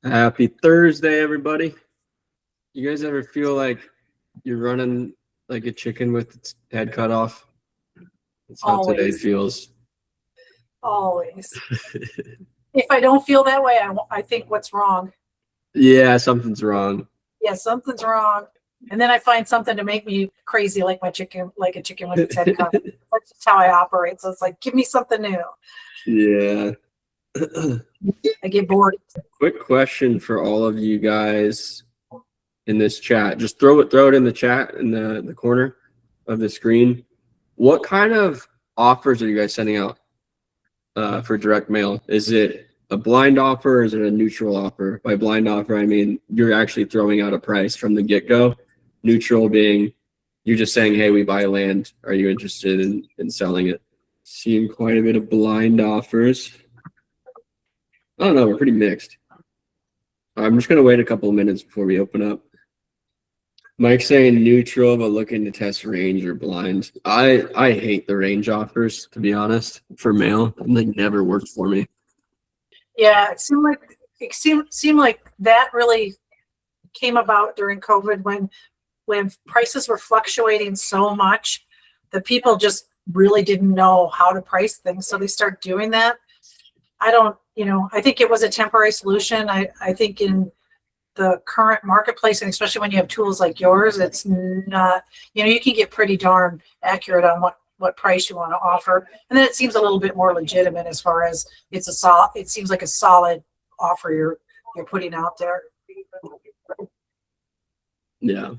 Happy Thursday, everybody. You guys ever feel like you're running like a chicken with its head cut off? That's how today feels. Always. If I don't feel that way, I think what's wrong. Yeah, something's wrong. Yeah, something's wrong. And then I find something to make me crazy, like a chicken with its head cut. That's just how I operate. So it's like, give me something new. Yeah. I get bored. Quick question for all of you guys in this chat. Just throw it in the chat in the corner of the screen. What kind of offers are you guys sending out for direct mail? Is it a blind offer or is it a neutral offer? By blind offer, I mean you're actually throwing out a price from the get-go. Neutral being you're just saying, hey, we buy land. Are you interested in selling it? Seeing quite a bit of blind offers. I don't know. We're pretty mixed. I'm just going to wait a couple of minutes before we open up. Mike's saying neutral, but looking to test range or blind. I hate the range offers, to be honest, for mail. They never worked for me. Yeah, it seemed like that really came about during COVID when prices were fluctuating so much that people just really didn't know how to price things. So they start doing that. I think it was a temporary solution. I think in the current marketplace, and especially when you have tools like yours, it's not, you can get pretty darn accurate on what price you want to offer. And then it seems a little bit more legitimate as far as it seems like a solid offer you're putting out there. Yeah.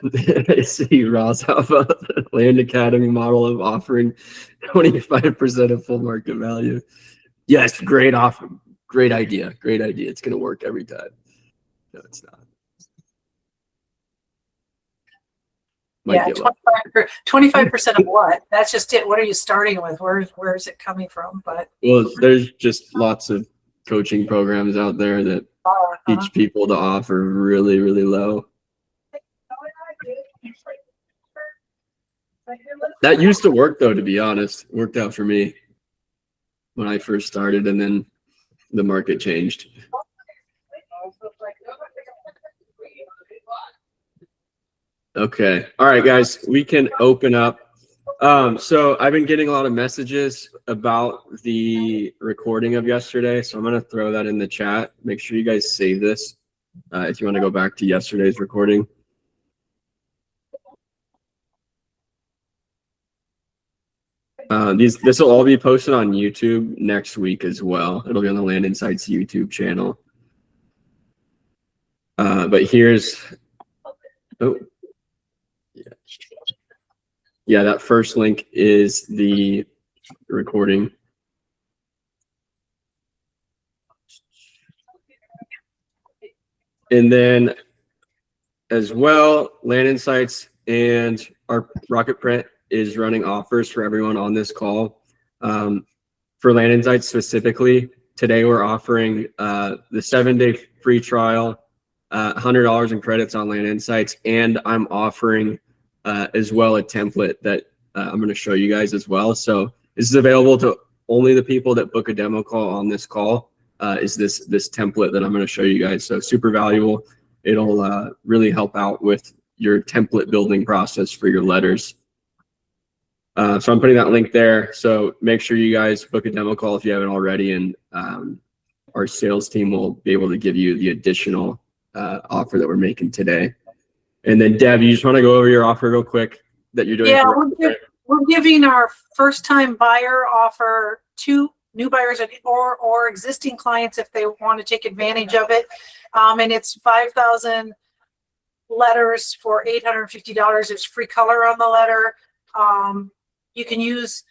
I see Ross have a Land Academy model of offering 25% of full market value. Yes, great offer. Great idea. Great idea. It's going to work every time. No, it's not. Yeah, 25% of what? That's just it. What are you starting with? Where is it coming from? Well, there's just lots of coaching programs out there that teach people to offer really, really low. That used to work, though, to be honest. It worked out for me when I first started, and then the market changed. Okay. All right, guys, we can open up. So I've been getting a lot of messages about the recording of yesterday, so I'm going to throw that in the chat. Make sure you guys save this if you want to go back to yesterday's recording. This will all be posted on YouTube next week as well. It'll be on the Land Insights YouTube channel. But here's, yeah, that first link is the recording. And then as well, Land Insights and our Rocket Print is running offers for everyone on this call. For Land Insights specifically, today we're offering the 7-day free trial, $100 in credits on Land Insights, and I'm offering as well a template that I'm going to show you guys as well. So this is available to only the people that book a demo call on this call. Is this template that I'm going to show you guys. So super valuable. It'll really help out with your template building process for your letters. So I'm putting that link there. So make sure you guys book a demo call if you haven't already, and our sales team will be able to give you the additional offer that we're making today. And then Deb, you just want to go over your offer real quick that you're doing? Yeah, we're giving our first-time buyer offer to new buyers or existing clients if they want to take advantage of it. And it's 5,000 letters for $850. There's free color on the letter. You can use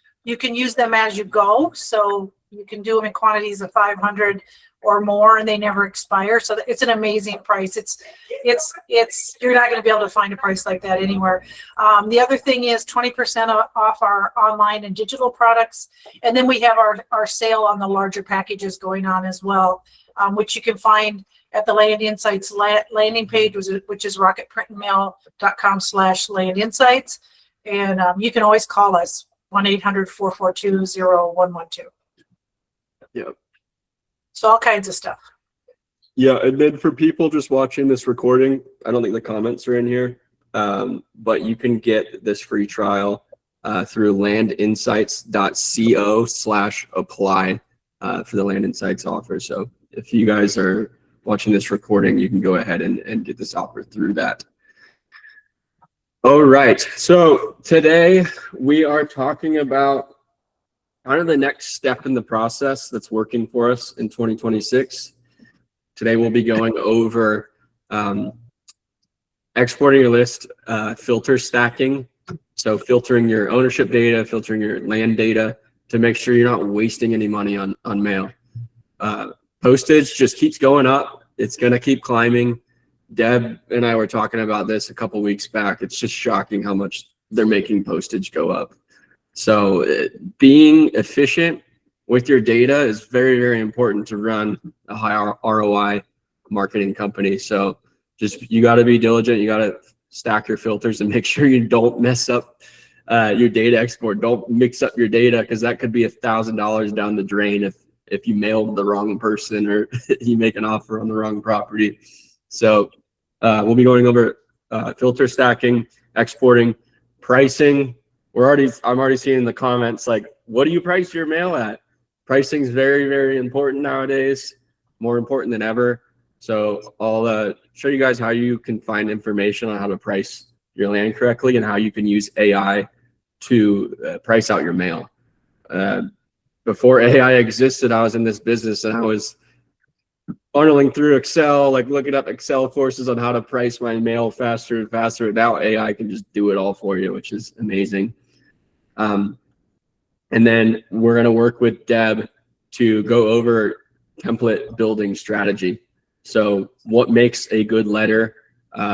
them as you go, so you can do them in quantities of 500 or more, and they never expire. So it's an amazing price. It's you're not going to be able to find a price like that anywhere. The other thing is 20% off our online and digital products, and then we have our sale on the larger packages going on as well, which you can find at the Land Insights landing page, which is rocketprintmail.com/landinsights. And you can always call us 1-800-442-0112. Yep. So all kinds of stuff. Yeah, and then for people just watching this recording, I don't think the comments are in here, but you can get this free trial through landinsights.co/apply for the Land Insights offer. So if you guys are watching this recording, you can go ahead and get this offer through that. All right, so today we are talking about kind of the next step in the process that's working for us in 2026. Today we'll be going over exporting your list, filter stacking. So filtering your ownership data, filtering your land data to make sure you're not wasting any money on mail. Postage just keeps going up. It's going to keep climbing. Deb and I were talking about this a couple weeks back. It's just shocking how much they're making postage go up. So being efficient with your data is very, very important to run a high ROI marketing company. So just, you got to be diligent. You got to stack your filters and make sure you don't mess up your data export. Don't mix up your data, because that could be $1,000 down the drain if you mailed the wrong person or you make an offer on the wrong property. So we'll be going over filter stacking, exporting, pricing. I'm already seeing in the comments, like, what do you price your mail at? Pricing is very, very important nowadays, more important than ever. So I'll show you guys how you can find information on how to price your land correctly and how you can use AI to price out your mail. Before AI existed, I was in this business and I was funneling through Excel, like looking up Excel courses on how to price my mail faster and faster. Now AI can just do it all for you, which is amazing. And then we're going to work with Deb to go over template building strategy. So what makes a good letter?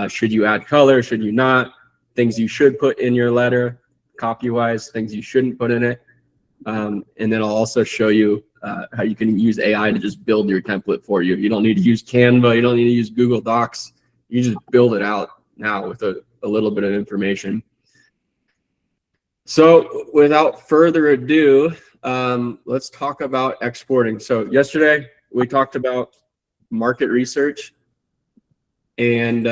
Should you add color? Should you not? Things you should put in your letter, copy-wise, things you shouldn't put in it. And then I'll also show you how you can use AI to just build your template for you. You don't need to use Canva. You don't need to use Google Docs. You just build it out now with a little bit of information. So without further ado, let's talk about exporting. So yesterday we talked about market research, and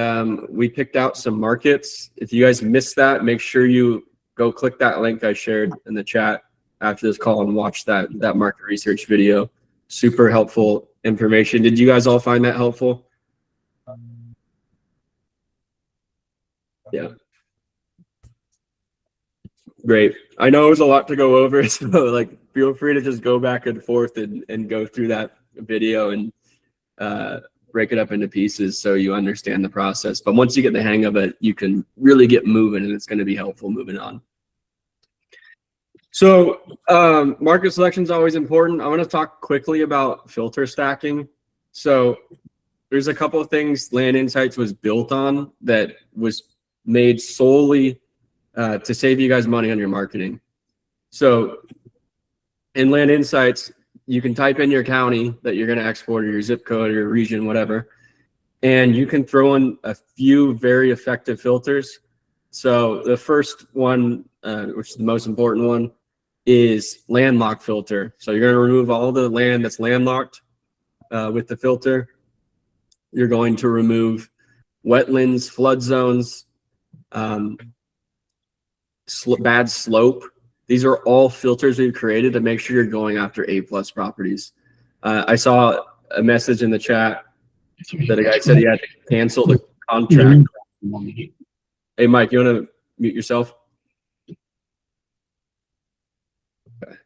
we picked out some markets. If you guys missed that, make sure you go click that link I shared in the chat after this call and watch that market research video. Super helpful information. Did you guys all find that helpful? Yeah. Great. I know it was a lot to go over, so like feel free to just go back and forth and go through that video and break it up into pieces so you understand the process. But once you get the hang of it, you can really get moving, and it's going to be helpful moving on. So market selection is always important. I want to talk quickly about filter stacking. So there's a couple of things Land Insights was built on that was made solely to save you guys money on your marketing. So in Land Insights, you can type in your county that you're going to export, or your zip code, or your region, whatever, and you can throw in a few very effective filters. So the first one, which is the most important one, is landlocked filter. So you're going to remove all the land that's landlocked with the filter. You're going to remove wetlands, flood zones, bad slope. These are all filters we've created to make sure you're going after A+ properties. I saw a message in the chat that a guy said he had to cancel the contract. Hey, Mike, you want to mute yourself? Okay.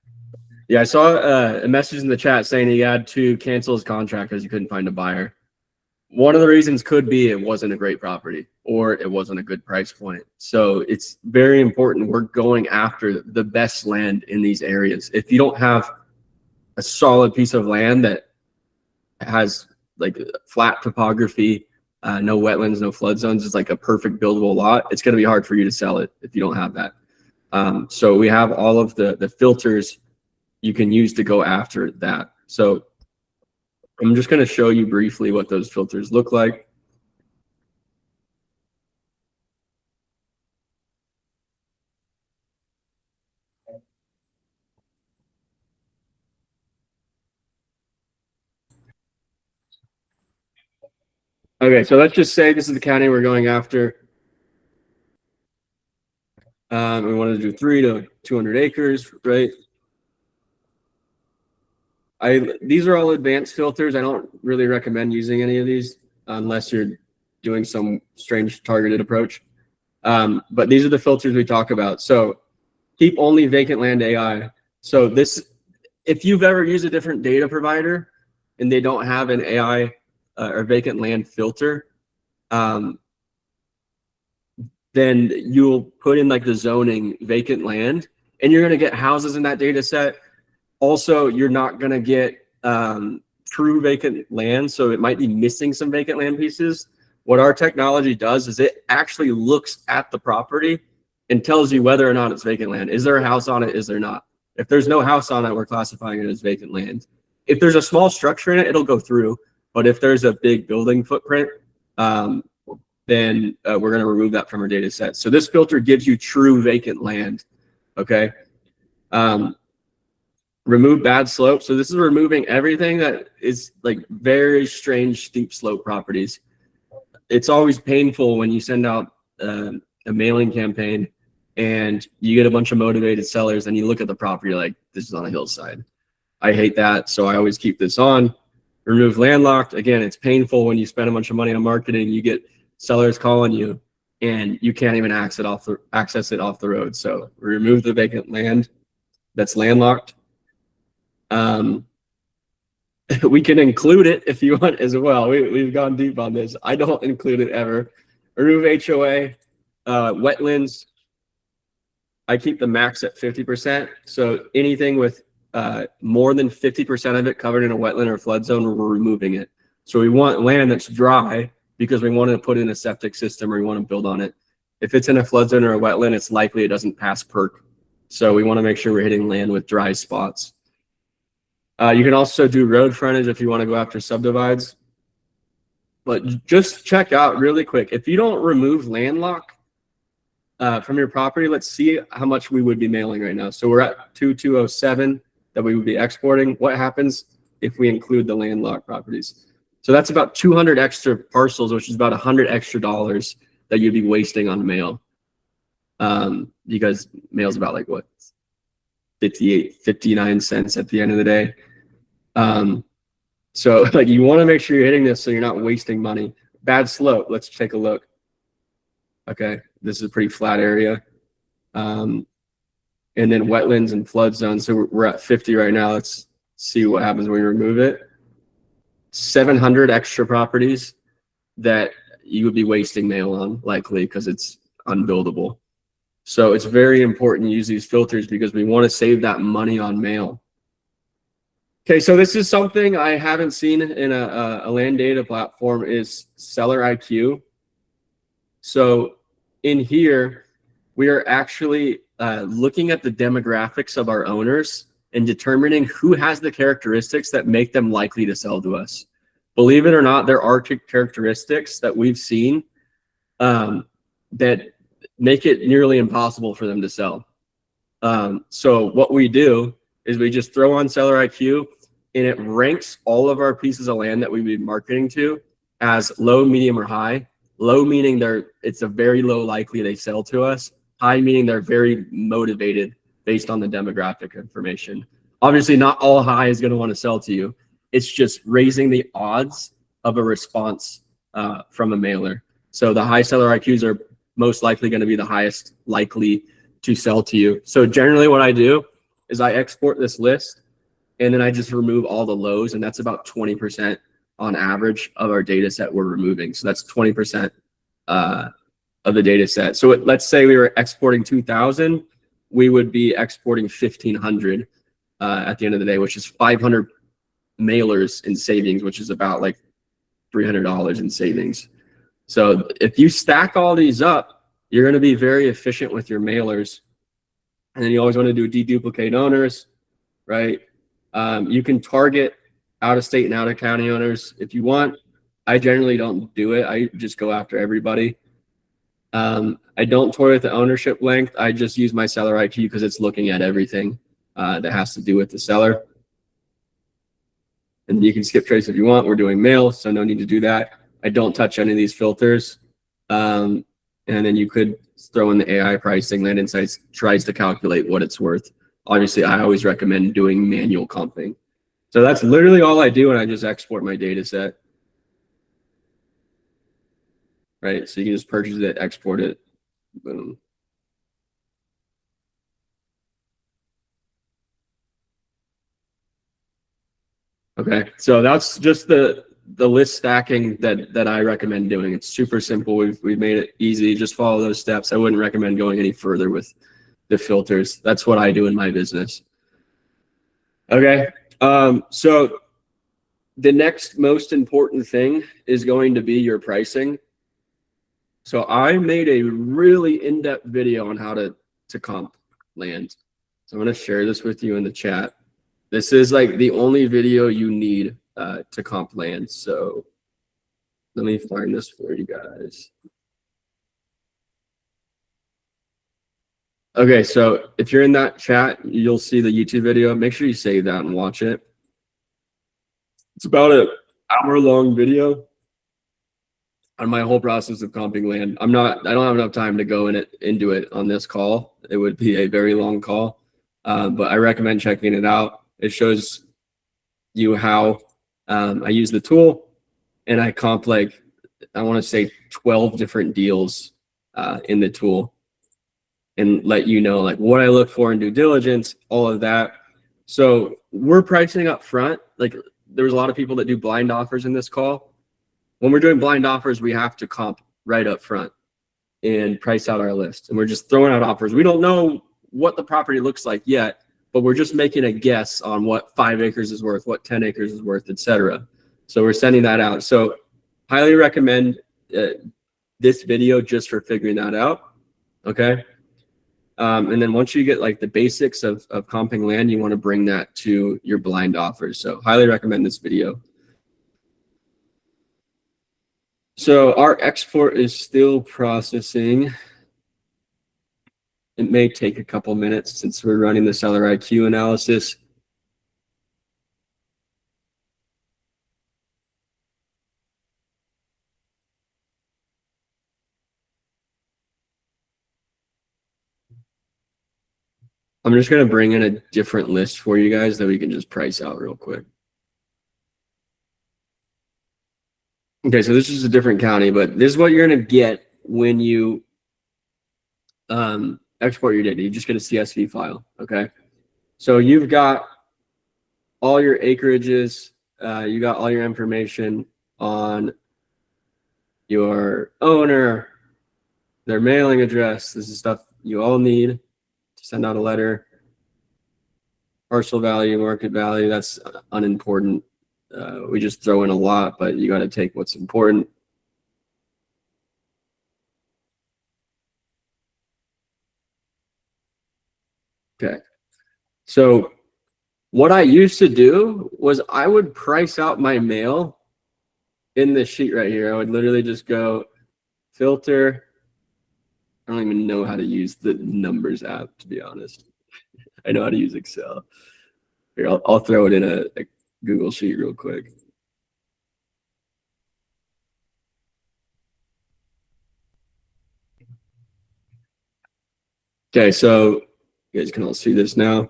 Yeah, I saw a message in the chat saying he had to cancel his contract because he couldn't find a buyer. One of the reasons could be it wasn't a great property or it wasn't a good price point. So it's very important we're going after the best land in these areas. If you don't have a solid piece of land that has like flat topography, no wetlands, no flood zones, it's like a perfect buildable lot, it's going to be hard for you to sell it if you don't have that. So we have all of the filters you can use to go after that. So I'm just going to show you briefly what those filters look like. Okay, so let's just say this is the county we're going after. We wanted to do 3 to 200 acres, right? These are all advanced filters. I don't really recommend using any of these unless you're doing some strange targeted approach. But these are the filters we talk about. So keep only vacant land AI. So this, if you've ever used a different data provider and they don't have an AI or vacant land filter, then you'll put in like the zoning vacant land, and you're going to get houses in that data set. Also, you're not going to get true vacant land, so it might be missing some vacant land pieces. What our technology does is it actually looks at the property and tells you whether or not it's vacant land. Is there a house on it? Is there not? If there's no house on it, we're classifying it as vacant land. If there's a small structure in it, it'll go through. But if there's a big building footprint, then we're going to remove that from our data set. So this filter gives you true vacant land. Okay. Remove bad slope. So this is removing everything that is like very strange steep slope properties. It's always painful when you send out a mailing campaign and you get a bunch of motivated sellers and you look at the property like, this is on a hillside. I hate that. So I always keep this on. Remove landlocked. Again, it's painful when you spend a bunch of money on marketing, you get sellers calling you and you can't even access it off the road. So remove the vacant land that's landlocked. We can include it if you want as well. We've gone deep on this. I don't include it ever. Remove HOA, wetlands. I keep the max at 50%. So anything with more than 50% of it covered in a wetland or flood zone, we're removing it. So we want land that's dry because we want to put in a septic system or we want to build on it. If it's in a flood zone or a wetland, it's likely it doesn't pass perk. So we want to make sure we're hitting land with dry spots. You can also do road frontage if you want to go after subdivides. But just check out really quick. If you don't remove landlock from your property, let's see how much we would be mailing right now. So we're at 2207 that we would be exporting. What happens if we include the landlocked properties? So that's about 200 extra parcels, which is about $100 extra that you'd be wasting on mail. Because mail's about like what, 59 cents at the end of the day. So like you want to make sure you're hitting this so you're not wasting money. Bad slope. Let's take a look. Okay, this is a pretty flat area. And then wetlands and flood zones. So we're at 50 right now. Let's see what happens when we remove it. 700 extra properties that you would be wasting mail on likely because it's unbuildable. So it's very important to use these filters because we want to save that money on mail. Okay, so this is something I haven't seen in a land data platform is Seller IQ. So in here, we are actually looking at the demographics of our owners and determining who has the characteristics that make them likely to sell to us. Believe it or not, there are characteristics that we've seen that make it nearly impossible for them to sell. So what we do is we just throw on Seller IQ and it ranks all of our pieces of land that we'd be marketing to as low, medium, or high. Low meaning it's a very low likely they sell to us. High meaning they're very motivated based on the demographic information. Obviously, not all high is going to want to sell to you. It's just raising the odds of a response from a mailer. So the high Seller IQs are most likely going to be the highest likely to sell to you. So generally what I do is I export this list and then I just remove all the lows, and that's about 20% on average of our data set we're removing. So that's 20% of the data set. So let's say we were exporting 2,000, we would be exporting 1,500 at the end of the day, which is 500 mailers in savings, which is about like $300 in savings. So if you stack all these up, you're going to be very efficient with your mailers. And then you always want to do deduplicate owners, right? You can target out-of-state and out-of-county owners if you want. I generally don't do it. I just go after everybody. I don't toy with the ownership length. I just use my Seller IQ because it's looking at everything that has to do with the seller. And you can skip trace if you want. We're doing mail, so no need to do that. I don't touch any of these filters. And then you could throw in the AI pricing. Land Insights tries to calculate what it's worth. Obviously, I always recommend doing manual comping. So that's literally all I do, and I just export my data set. Right, so you can just purchase it, export it, boom. Okay, so that's just the list stacking that I recommend doing. It's super simple. We've made it easy. Just follow those steps. I wouldn't recommend going any further with the filters. That's what I do in my business. Okay, so the next most important thing is going to be your pricing. So I made a really in-depth video on how to comp land. So I'm going to share this with you in the chat. This is like the only video you need to comp land. So let me find this for you guys. Okay, so if you're in that chat, you'll see the YouTube video. Make sure you save that and watch it. It's about an hour-long video on my whole process of comping land. I don't have enough time to go into it on this call. It would be a very long call, but I recommend checking it out. It shows you how I use the tool, and I comp like, I want to say 12 different deals in the tool, and let you know like what I look for in due diligence, all of that. So we're pricing up front. Like there's a lot of people that do blind offers in this call. When we're doing blind offers, we have to comp right up front and price out our list. And we're just throwing out offers. We don't know what the property looks like yet, but we're just making a guess on what 5 acres is worth, what 10 acres is worth, etc. So we're sending that out. So highly recommend this video just for figuring that out. Okay. And then once you get like the basics of comping land, you want to bring that to your blind offers. So highly recommend this video. So our export is still processing. It may take a couple minutes since we're running the seller IQ analysis. I'm just going to bring in a different list for you guys that we can just price out real quick. Okay, so this is a different county, but this is what you're going to get when you export your data. You just get a CSV file, okay? So you've got all your acreages, you got all your information on your owner, their mailing address. This is stuff you all need to send out a letter. Parcel value, market value, that's unimportant. We just throw in a lot, but you got to take what's important. Okay. So what I used to do was I would price out my mail in this sheet right here. I would literally just go filter. I don't even know how to use the numbers app, to be honest. I know how to use Excel. Here, I'll throw it in a Google sheet real quick. Okay, so you guys can all see this now.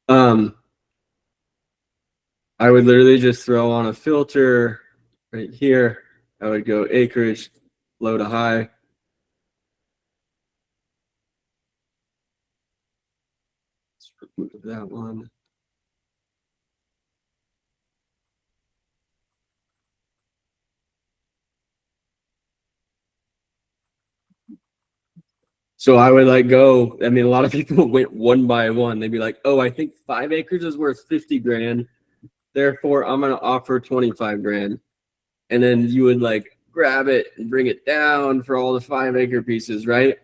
I would literally just throw on a filter right here. I would go acreage, low to high. Let's remove that one. So I would like go, I mean, a lot of people went one by one. They'd be like, oh, I think 5 acres is worth 50 grand. Therefore, I'm going to offer 25 grand. And then you would like grab it and bring it down for all the 5 acre pieces, right?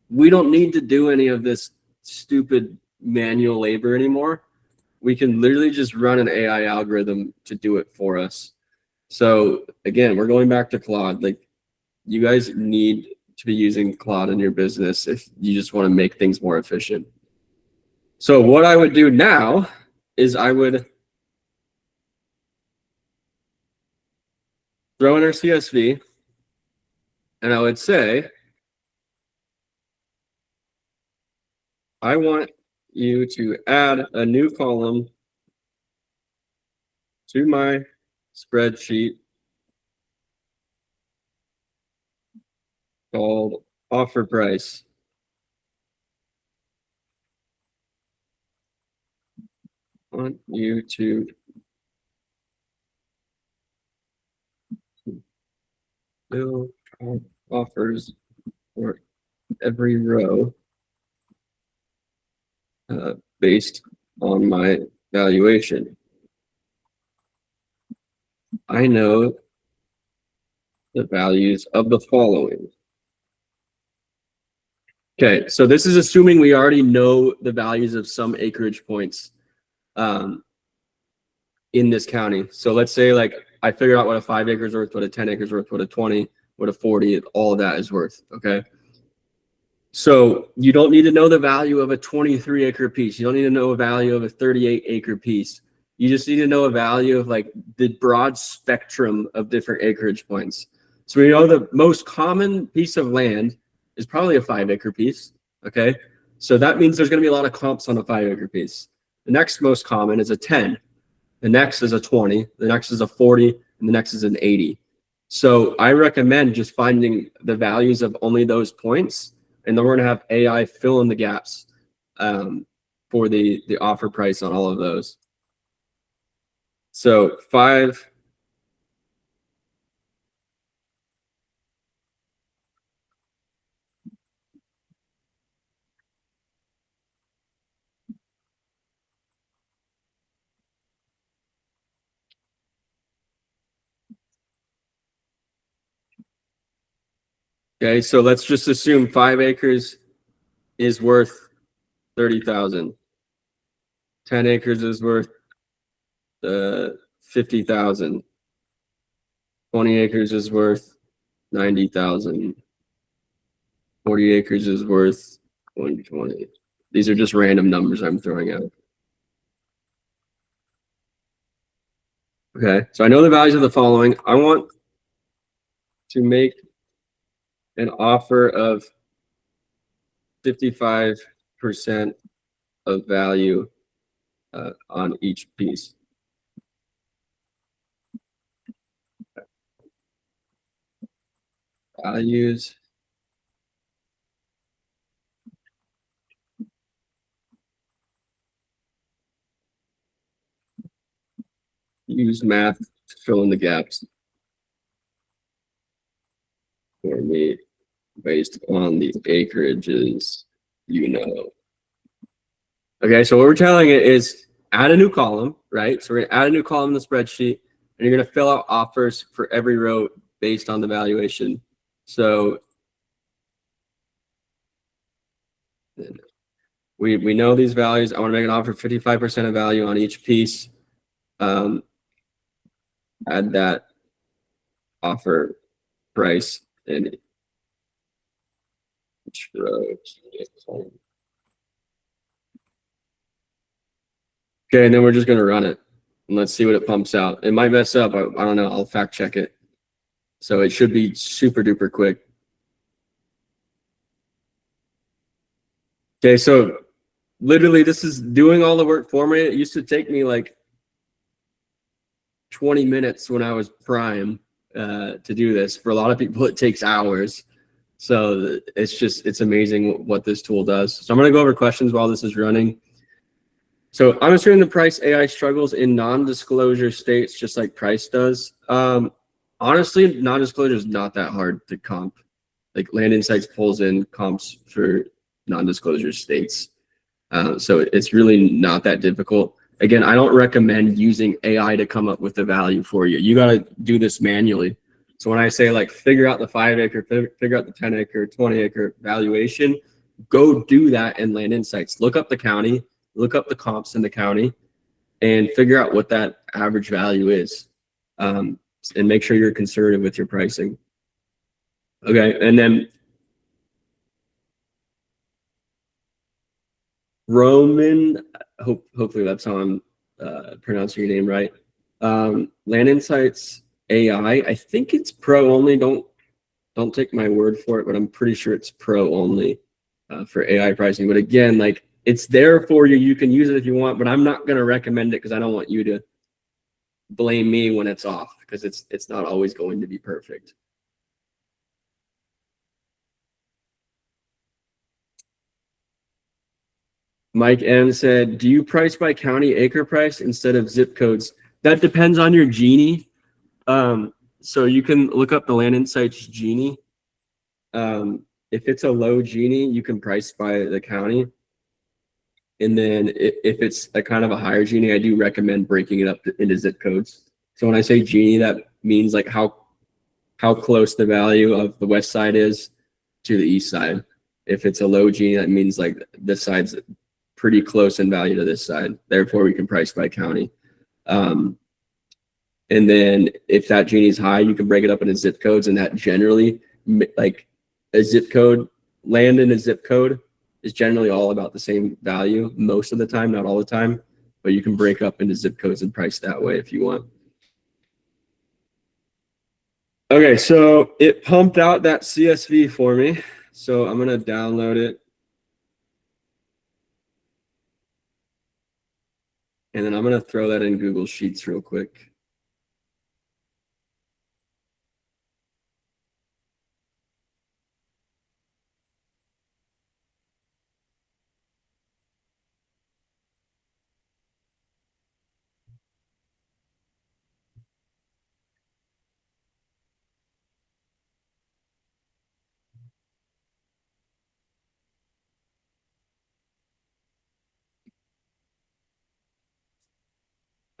We don't need to do any of this stupid manual labor anymore. We can literally just run an AI algorithm to do it for us. So again, we're going back to Claude. Like you guys need to be using Claude in your business if you just want to make things more efficient. So what I would do now is I would throw in our CSV, and I would say, I want you to add a new column to my spreadsheet called offer price. I want you to build offers for every row based on my valuation. I know the values of the following. Okay, so this is assuming we already know the values of some acreage points in this county. So let's say like I figured out what a 5 acres worth, what a 10 acres worth, what a 20, what a 40, all of that is worth. Okay. So you don't need to know the value of a 23 acre piece. You don't need to know a value of a 38 acre piece. You just need to know a value of like the broad spectrum of different acreage points. So we know the most common piece of land is probably a 5 acre piece. Okay. So that means there's going to be a lot of comps on a 5 acre piece. The next most common is a 10. The next is a 20. The next is a 40. And the next is an 80. So I recommend just finding the values of only those points. And then we're going to have AI fill in the gaps for the offer price on all of those. So 5. Okay, so let's just assume 5 acres is worth 30,000. 10 acres is worth 50,000. 20 acres is worth 90,000. 40 acres is worth 120. These are just random numbers I'm throwing out. Okay, so I know the values of the following. I want to make an offer of 55% of value on each piece. Values. Use math to fill in the gaps for me based on the acreages, you know. Okay, so what we're telling it is add a new column, right? So we're gonna add a new column in the spreadsheet, and you're gonna fill out offers for every row based on the valuation. So we know these values. I want to make an offer 55% of value on each piece. Add that offer price in each row. Okay, and then we're just gonna run it and let's see what it pumps out. It might mess up. I don't know. I'll fact check it. So it should be super duper quick. Okay, so literally this is doing all the work for me. It used to take me like 20 minutes when I was prime to do this. For a lot of people, it takes hours. So it's amazing what this tool does. So I'm gonna go over questions while this is running. So I'm assuming the price AI struggles in non-disclosure states just like price does. Honestly, non-disclosure is not that hard to comp. Like Land Insights pulls in comps for non-disclosure states. So it's really not that difficult. Again, I don't recommend using AI to come up with the value for you. You got to do this manually. So when I say like figure out the 5 acre, figure out the 10 acre, 20 acre valuation, go do that in Land Insights. Look up the county, look up the comps in the county, and figure out what that average value is. And make sure you're conservative with your pricing. Okay, and then Roman, hopefully that's how I'm pronouncing your name right. Land Insights AI. I think it's pro only. Don't take my word for it, but I'm pretty sure it's pro only for AI pricing. But again, like it's there for you. You can use it if you want, but I'm not going to recommend it because I don't want you to blame me when it's off, because it's not always going to be perfect. Mike M said, do you price by county acre price instead of zip codes? That depends on your Genie. So you can look up the Land Insights Genie. If it's a low Genie, you can price by the county. And then if it's a kind of a higher Genie, I do recommend breaking it up into zip codes. So when I say Genie, that means like how close the value of the west side is to the east side. If it's a low Genie, that means like this side's pretty close in value to this side. Therefore, we can price by county. And then if that Genie is high, you can break it up into zip codes, and that generally, like a zip code, land in a zip code is generally all about the same value most of the time, not all the time, but you can break up into zip codes and price that way if you want. Okay, so it pumped out that CSV for me. So I'm going to download it. And then I'm going to throw that in Google Sheets real quick.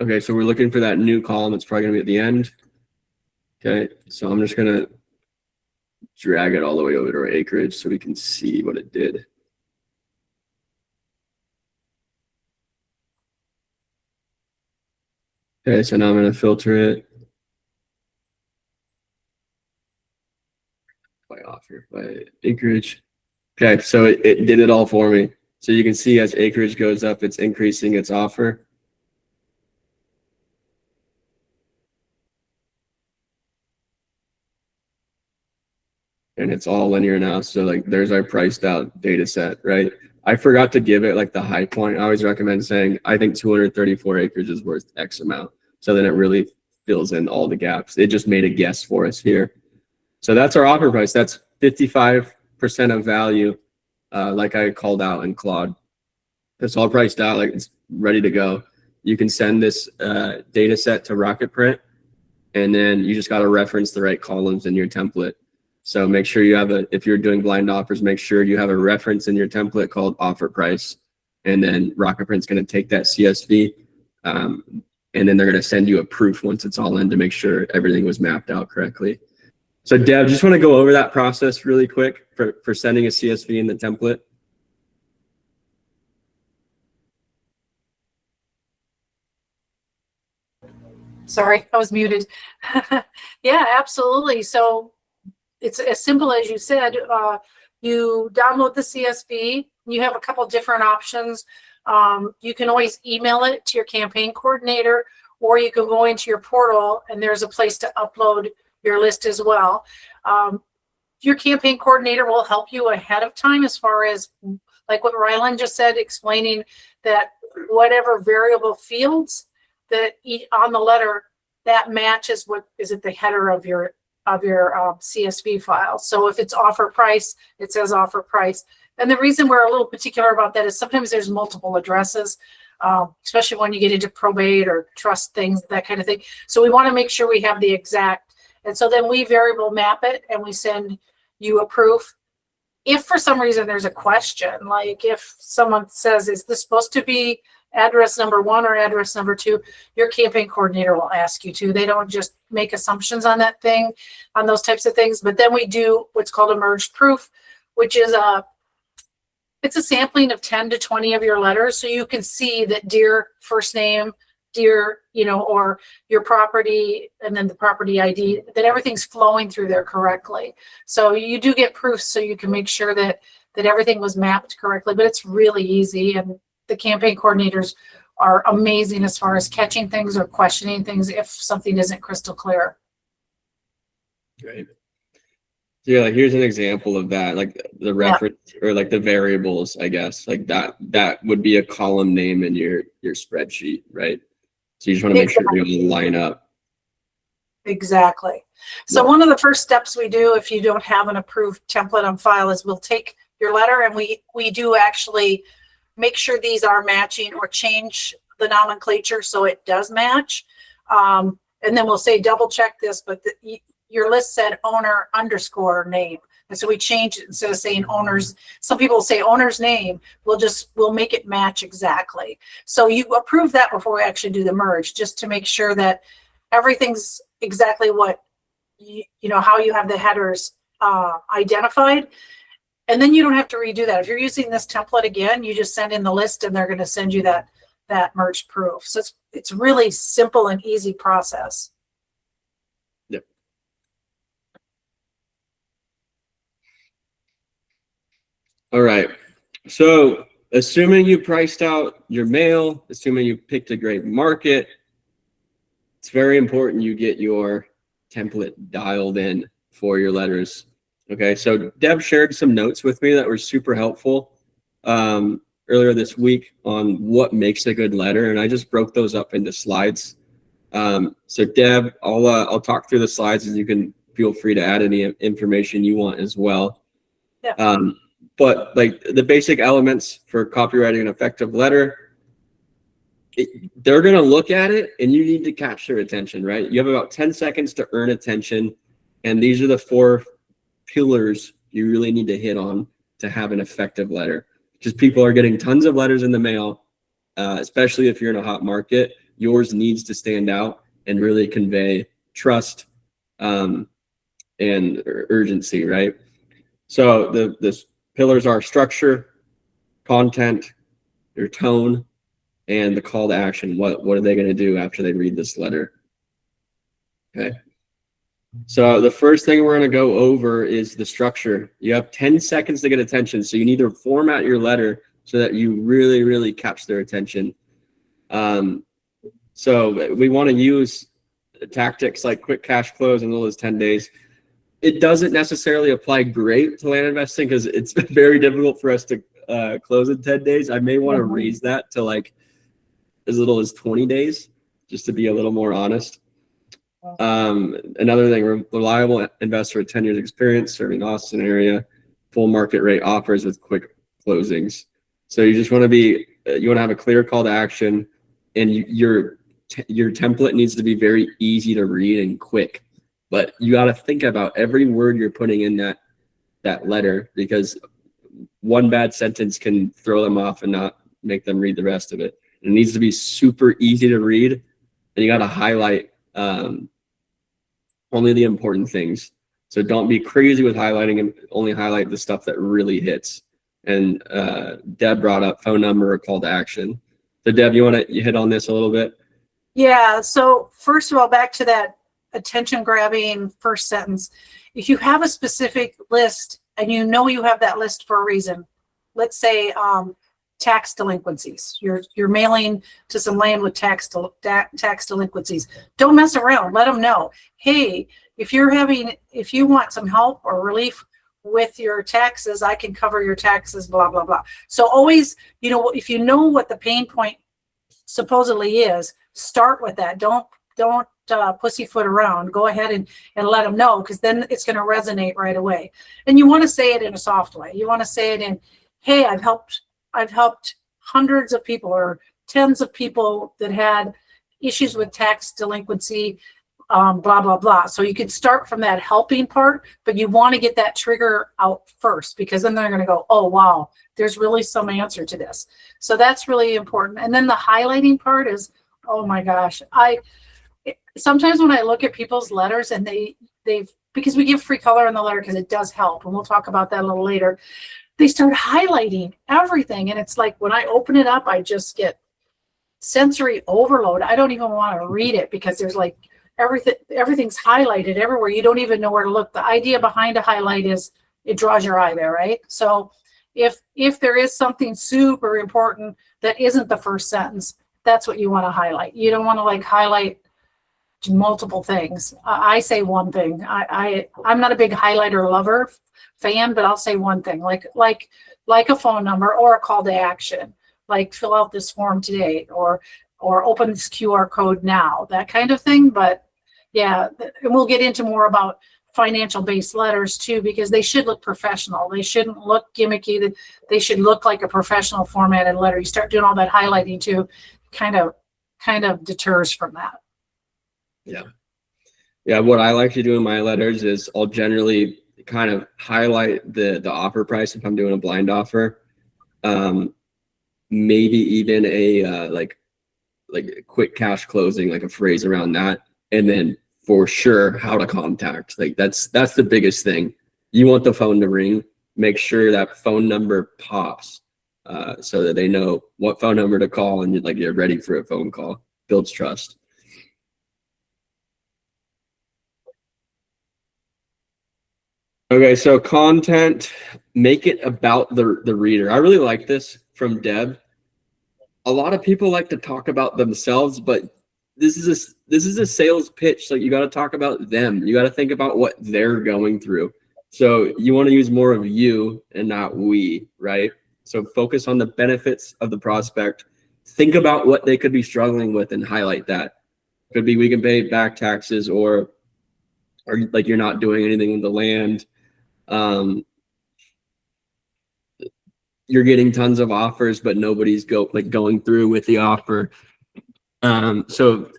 Okay, so we're looking for that new column. It's probably going to be at the end. Okay, so I'm just going to drag it all the way over to our acreage so we can see what it did. Okay, so now I'm going to filter it by offer, by acreage. Okay, so it did it all for me. So you can see as acreage goes up, it's increasing its offer. And it's all linear now. So like there's our priced out data set, right? I forgot to give it like the high point. I always recommend saying, I think 234 acres is worth X amount. So then it really fills in all the gaps. It just made a guess for us here. So that's our offer price. That's 55% of value, like I called out in Claude. It's all priced out, like it's ready to go. You can send this data set to Rocket Print, and then you just got to reference the right columns in your template. So make sure you have if you're doing blind offers, make sure you have a reference in your template called offer price. And then Rocket Print's going to take that CSV, and then they're going to send you a proof once it's all in to make sure everything was mapped out correctly. So Deb, just want to go over that process really quick for sending a CSV in the template. Sorry, I was muted. Yeah, absolutely. So it's as simple as you said. You download the CSV. You have a couple different options. You can always email it to your campaign coordinator, or you can go into your portal and there's a place to upload your list as well. Your campaign coordinator will help you ahead of time as far as like what Rylan just said, explaining that whatever variable fields that on the letter that matches what is at the header of your CSV file. So if it's offer price, it says offer price. And the reason we're a little particular about that is sometimes there's multiple addresses, especially when you get into probate or trust things, that kind of thing. So we want to make sure we have the exact, and so then we variable map it and we send you a proof. If for some reason there's a question, like if someone says, is this supposed to be address number 1 or address number 2, your campaign coordinator will ask you to. They don't just make assumptions on that thing, on those types of things. But then we do what's called a merged proof, which is it's a sampling of 10 to 20 of your letters. So you can see that dear first name, dear, or your property, and then the property ID, that everything's flowing through there correctly. So you do get proofs so you can make sure that everything was mapped correctly, but it's really easy. And the campaign coordinators are amazing as far as catching things or questioning things if something isn't crystal clear. Right. So yeah, like here's an example of that, like the reference or like the variables, I guess, like that would be a column name in your spreadsheet, right? So you just want to make sure they all line up. Exactly. So one of the first steps we do if you don't have an approved template on file is we'll take your letter and we do actually make sure these are matching or change the nomenclature so it does match. And then we'll say double check this, but your list said owner underscore name. And so we change it instead of saying owners. Some people say owner's name. We'll make it match exactly. So you approve that before we actually do the merge, just to make sure that everything's exactly what you know, how you have the headers identified. And then you don't have to redo that. If you're using this template again, you just send in the list and they're going to send you that merged proof. So it's really simple and easy process. Yep. All right. So assuming you priced out your mail, assuming you picked a great market, it's very important you get your template dialed in for your letters. Okay, so Deb shared some notes with me that were super helpful earlier this week on what makes a good letter, and I just broke those up into slides. So Deb, I'll talk through the slides, and you can feel free to add any information you want as well. Yeah. But like the basic elements for copywriting an effective letter, they're going to look at it and you need to catch their attention, right? You have about 10 seconds to earn attention. And these are the 4 pillars you really need to hit on to have an effective letter. Because people are getting tons of letters in the mail, especially if you're in a hot market. Yours needs to stand out and really convey trust and urgency, right? So the pillars are structure, content, your tone, and the call to action. What are they going to do after they read this letter? Okay. So the first thing we're going to go over is the structure. You have 10 seconds to get attention. So you need to format your letter so that you really, really catch their attention. So we want to use tactics like quick cash close in as little as 10 days. It doesn't necessarily apply great to land investing because it's very difficult for us to close in 10 days. I may want to raise that to like as little as 20 days, just to be a little more honest. Another thing, reliable investor with 10 years experience serving Austin area, full market rate offers with quick closings. So you just want to you want to have a clear call to action, and your template needs to be very easy to read and quick. But you got to think about every word you're putting in that letter, because one bad sentence can throw them off and not make them read the rest of it. It needs to be super easy to read, and you got to highlight only the important things. So don't be crazy with highlighting, and only highlight the stuff that really hits. And Deb brought up phone number or call to action. So Deb, you want to hit on this a little bit? Yeah. So first of all, back to that attention grabbing first sentence. If you have a specific list and you know you have that list for a reason, let's say tax delinquencies. You're mailing to some land with tax delinquencies. Don't mess around. Let them know. Hey, if you want some help or relief with your taxes, I can cover your taxes, blah, blah, blah. So always, if you know what the pain point supposedly is, start with that. Don't pussyfoot around. Go ahead and let them know, because then it's going to resonate right away. And you want to say it in a soft way. You want to say it in, hey, I've helped hundreds of people or tens of people that had issues with tax delinquency, blah, blah, blah. So you can start from that helping part, but you want to get that trigger out first, because then they're going to go, oh, wow, there's really some answer to this. So that's really important. And then the highlighting part is, oh my gosh, sometimes when I look at people's letters and they've, because we give free color in the letter because it does help, and we'll talk about that a little later, they start highlighting everything. And it's like, when I open it up, I just get sensory overload. I don't even want to read it, because there's like everything's highlighted everywhere. You don't even know where to look. The idea behind a highlight is it draws your eye there, right? So if there is something super important that isn't the first sentence, that's what you want to highlight. You don't want to like highlight multiple things. I say one thing. I'm not a big highlighter lover fan, but I'll say one thing, like a phone number or a call to action, like fill out this form today, or open this QR code now, that kind of thing. But yeah, and we'll get into more about financial based letters too, because they should look professional. They shouldn't look gimmicky. They should look like a professional formatted letter. You start doing all that highlighting too, kind of deters from that. Yeah. Yeah. What I like to do in my letters is I'll generally kind of highlight the offer price if I'm doing a blind offer. Maybe even a like a quick cash closing, like a phrase around that. And then for sure how to contact. Like that's the biggest thing. You want the phone to ring, make sure that phone number pops, so that they know what phone number to call and you're ready for a phone call. Builds trust. Okay, so content, make it about the reader. I really like this from Deb. A lot of people like to talk about themselves, but this is a sales pitch. So you got to talk about them. You got to think about what they're going through. So you want to use more of you and not we, right? So focus on the benefits of the prospect. Think about what they could be struggling with and highlight that. Could be we can pay back taxes, or like you're not doing anything with the land. You're getting tons of offers, but nobody's going through with the offer. So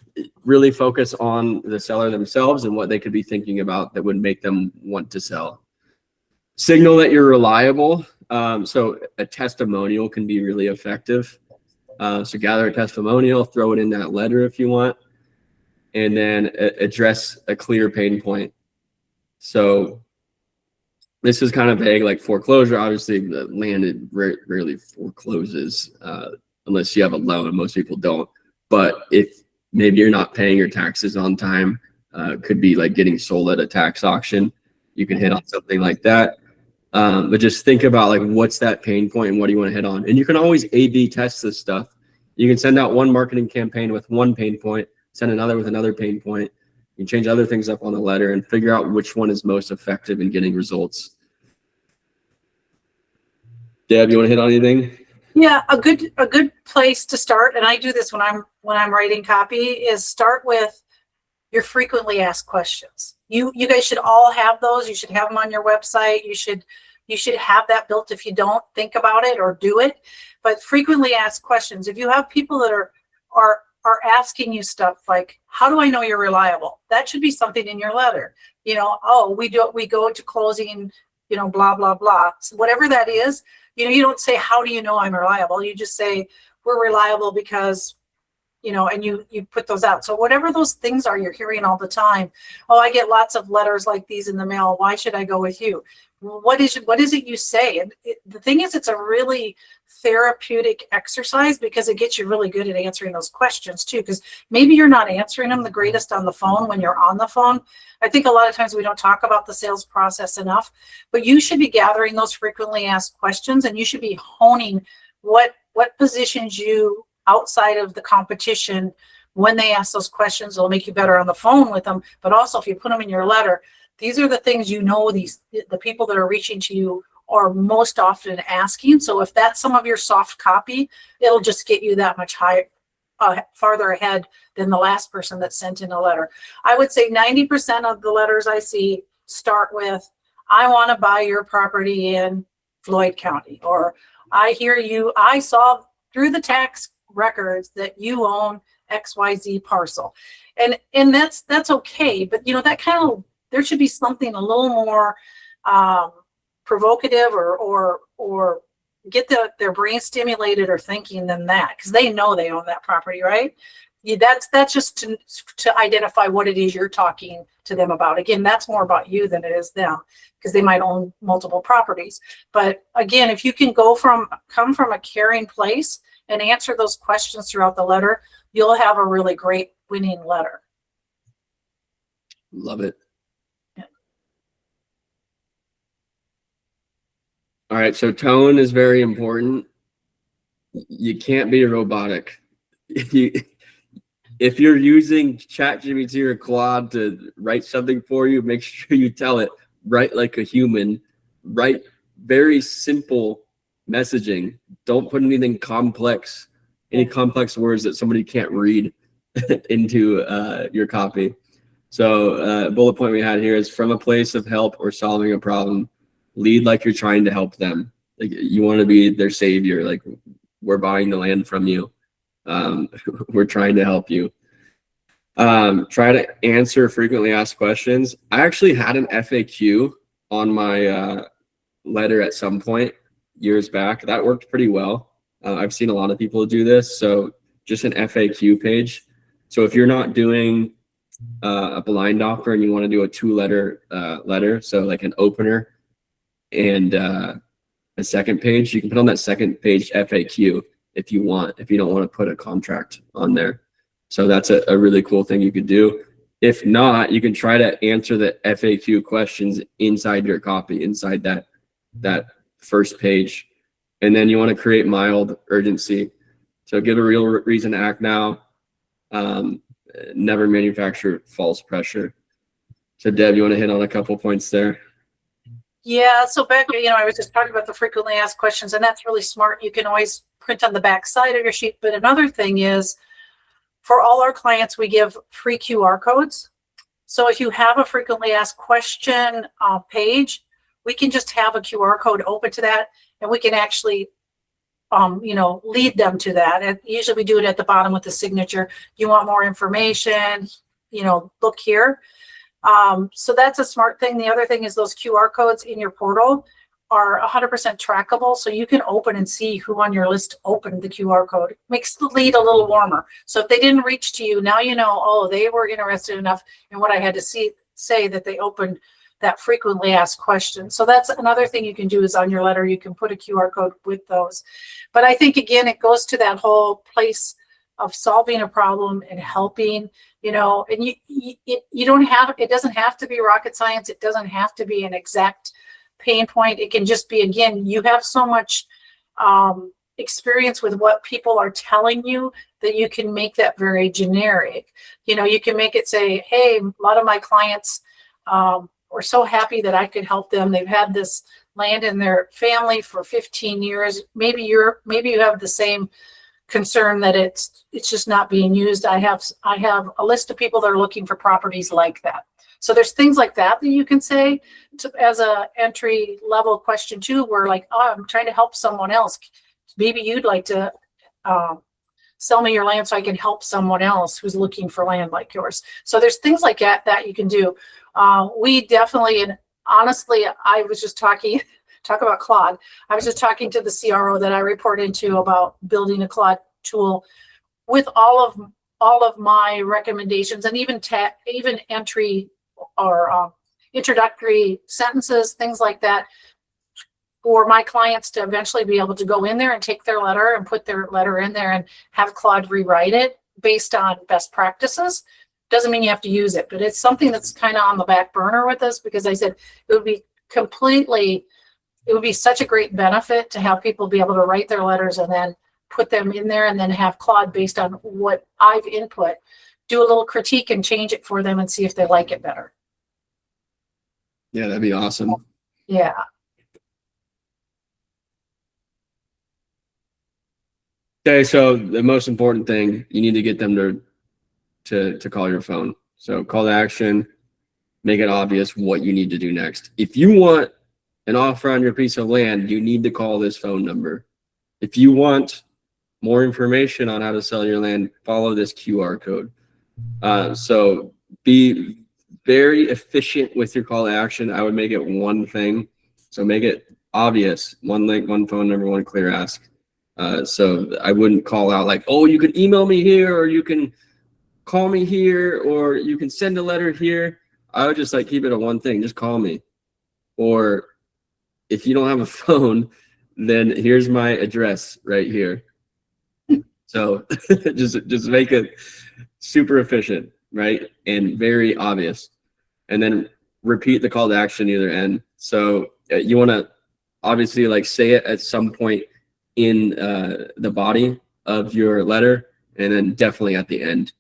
really focus on the seller themselves and what they could be thinking about that would make them want to sell. Signal that you're reliable. So a testimonial can be really effective. So gather a testimonial, throw it in that letter if you want, and then address a clear pain point. So this is kind of vague, like foreclosure. Obviously, the land rarely forecloses unless you have a loan. Most people don't. But if maybe you're not paying your taxes on time, could be like getting sold at a tax auction. You can hit on something like that. But just think about like what's that pain point and what do you want to hit on. And you can always A/B test this stuff. You can send out one marketing campaign with one pain point, send another with another pain point. You can change other things up on the letter and figure out which one is most effective in getting results. Deb, you want to hit on anything? Yeah, a good place to start, and I do this when I'm writing copy, is start with your frequently asked questions. You guys should all have those. You should have them on your website. You should have that built. If you don't, think about it or do it. But frequently asked questions. If you have people that are asking you stuff like, how do I know you're reliable? That should be something in your letter. Oh, we go to closing, blah, blah, blah. So whatever that is, you don't say, how do you know I'm reliable? You just say, we're reliable because, and you put those out. So whatever those things are you're hearing all the time. Oh, I get lots of letters like these in the mail. Why should I go with you? What is it you say? And the thing is, it's a really therapeutic exercise because it gets you really good at answering those questions too. Because maybe you're not answering them the greatest on the phone when you're on the phone. I think a lot of times we don't talk about the sales process enough, but you should be gathering those frequently asked questions, and you should be honing what positions you outside of the competition. When they ask those questions, it'll make you better on the phone with them. But also, if you put them in your letter, these are the things the people that are reaching to you are most often asking. So if that's some of your soft copy, it'll just get you that much farther ahead than the last person that sent in a letter. I would say 90% of the letters I see start with, I want to buy your property in Floyd County, or I saw through the tax records that you own XYZ parcel. And that's okay. But there should be something a little more provocative or get their brain stimulated or thinking than that, because they know they own that property, right? That's just to identify what it is you're talking to them about. Again, that's more about you than it is them, because they might own multiple properties. But again, if you can come from a caring place and answer those questions throughout the letter, you'll have a really great winning letter. Love it. Yeah. All right. So tone is very important. You can't be robotic. if you're using ChatGPT or Claude to write something for you, make sure you tell it, write like a human, write very simple messaging. Don't put anything complex, any complex words that somebody can't read into your copy. So bullet point we had here is from a place of help or solving a problem, lead like you're trying to help them. Like you want to be their savior. Like we're buying the land from you. We're trying to help you. Try to answer frequently asked questions. I actually had an FAQ on my letter at some point years back. That worked pretty well. I've seen a lot of people do this. So just an FAQ page. So if you're not doing a blind offer and you want to do a 2-letter letter, so like an opener and a second page, you can put on that second page FAQ if you want, if you don't want to put a contract on there. So that's a really cool thing you could do. If not, you can try to answer the FAQ questions inside your copy, inside that first page. And then you want to create mild urgency. So give a real reason to act now. Never manufacture false pressure. So Deb, you want to hit on a couple points there? Yeah, so back, I was just talking about the frequently asked questions, and that's really smart. You can always print on the back side of your sheet. But another thing is, for all our clients, we give free QR codes. So if you have a frequently asked question page, we can just have a QR code open to that, and we can actually, lead them to that. And usually we do it at the bottom with the signature. You want more information, look here. So that's a smart thing. The other thing is those QR codes in your portal are 100% trackable. So you can open and see who on your list opened the QR code. Makes the lead a little warmer. So if they didn't reach to you, now you know, oh, they were interested enough in what I had to say that they opened that frequently asked question. So that's another thing you can do is on your letter, you can put a QR code with those. But I think, again, it goes to that whole place of solving a problem and helping, and you don't have, it doesn't have to be rocket science. It doesn't have to be an exact pain point. It can just be, again, you have so much experience with what people are telling you that you can make that very generic. You can make it say, hey, a lot of my clients were so happy that I could help them. They've had this land in their family for 15 years. Maybe you have the same concern that it's just not being used. I have a list of people that are looking for properties like that. So there's things like that you can say as a entry level question too, where like, oh, I'm trying to help someone else. Maybe you'd like to sell me your land so I can help someone else who's looking for land like yours. So there's things like that you can do. We definitely, and honestly, I was just talk about Claude. I was just talking to the CRO that I report into about building a Claude tool with all of my recommendations, and even entry or introductory sentences, things like that, for my clients to eventually be able to go in there and take their letter and put their letter in there and have Claude rewrite it based on best practices. Doesn't mean you have to use it, but it's something that's kind of on the back burner with us, because I said it would be such a great benefit to have people be able to write their letters and then put them in there, and then have Claude, based on what I've input, do a little critique and change it for them and see if they like it better. Yeah, that'd be awesome. Yeah. Okay, so the most important thing, you need to get them to call your phone. So call to action, make it obvious what you need to do next. If you want an offer on your piece of land, you need to call this phone number. If you want more information on how to sell your land, follow this QR code. So be very efficient with your call to action. I would make it one thing. So make it obvious. One link, one phone number, one clear ask. So I wouldn't call out like, oh, you could email me here, or you can call me here, or you can send a letter here. I would just like keep it a one thing. Just call me. Or if you don't have a phone, then here's my address right here. So just make it super efficient, right? And very obvious. And then repeat the call to action either end. So you want to obviously like say it at some point in the body of your letter, and then definitely at the end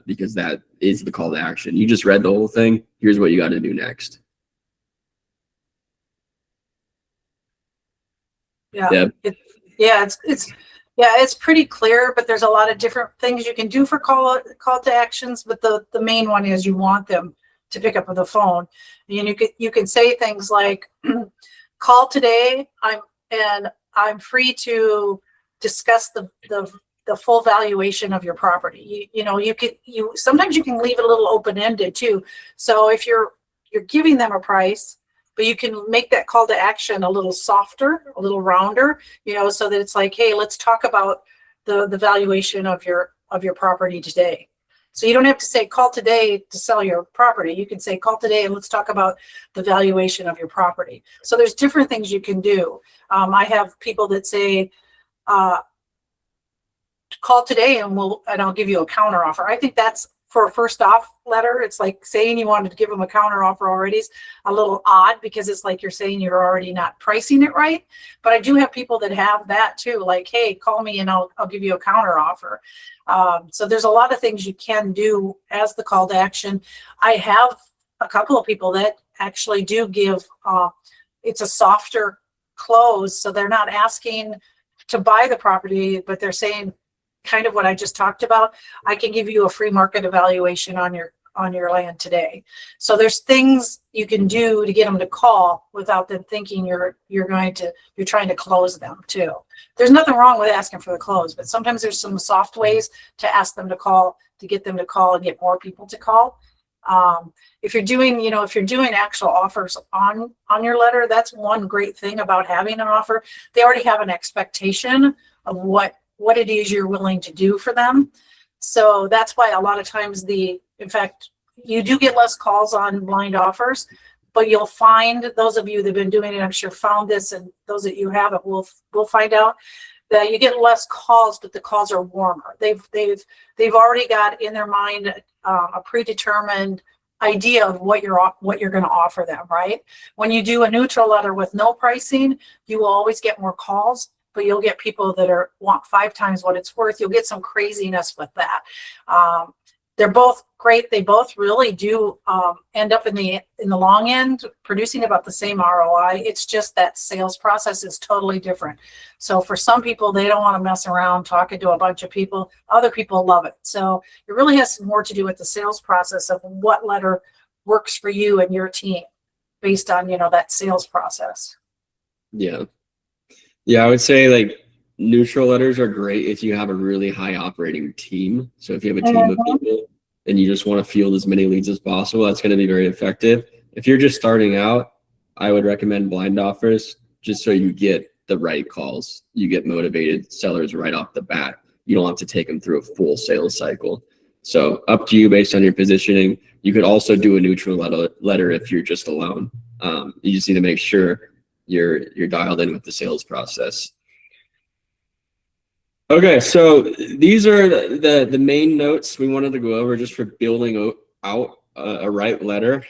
because that is the call to action. You just read the whole thing. Here's what you got to do next. Yeah, it's pretty clear, but there's a lot of different things you can do for call to actions. But the main one is you want them to pick up the phone, and you can say things like, "Call today. I'm free to discuss the full valuation of your property." Sometimes you can leave it a little open ended too. So if you're giving them a price, but you can make that call to action a little softer, a little rounder, so that it's like, hey, let's talk about the valuation of your property today. So you don't have to say call today to sell your property. You can say call today and let's talk about the valuation of your property. So there's different things you can do. I have people that say, call today and I'll give you a counter offer. I think that's, for a first off letter, it's like saying you wanted to give them a counter offer already is a little odd, because it's like you're saying you're already not pricing it right. But I do have people that have that too, like, hey, call me and I'll give you a counter offer. So there's a lot of things you can do as the call to action. I have a couple of people that actually do give, it's a softer close. So they're not asking to buy the property, but they're saying, kind of what I just talked about, I can give you a free market evaluation on your land today. So there's things you can do to get them to call without them thinking you're trying to close them too. There's nothing wrong with asking for the close, but sometimes there's some soft ways to ask them to call, to get them to call and get more people to call. If you're doing actual offers on your letter, that's one great thing about having an offer. They already have an expectation of what it is you're willing to do for them. So that's why a lot of times in fact, you do get less calls on blind offers, but you'll find, those of you that have been doing it, I'm sure found this, and those that you haven't will find out that you get less calls, but the calls are warmer. They've already got in their mind a predetermined idea of what you're going to offer them, right? When you do a neutral letter with no pricing, you will always get more calls, but you'll get people that want 5 times what it's worth. You'll get some craziness with that. They're both great. They both really do end up in the long end producing about the same ROI. It's just that sales process is totally different. So for some people, they don't want to mess around talking to a bunch of people. Other people love it. So it really has more to do with the sales process of what letter works for you and your team based on, that sales process. Yeah. Yeah, I would say like neutral letters are great if you have a really high operating team. So if you have a team of people and you just want to field as many leads as possible, that's going to be very effective. If you're just starting out, I would recommend blind offers, just so you get the right calls. You get motivated sellers right off the bat. You don't have to take them through a full sales cycle. So up to you based on your positioning. You could also do a neutral letter if you're just alone. You just need to make sure you're dialed in with the sales process. Okay, so these are the main notes we wanted to go over just for building out a right letter.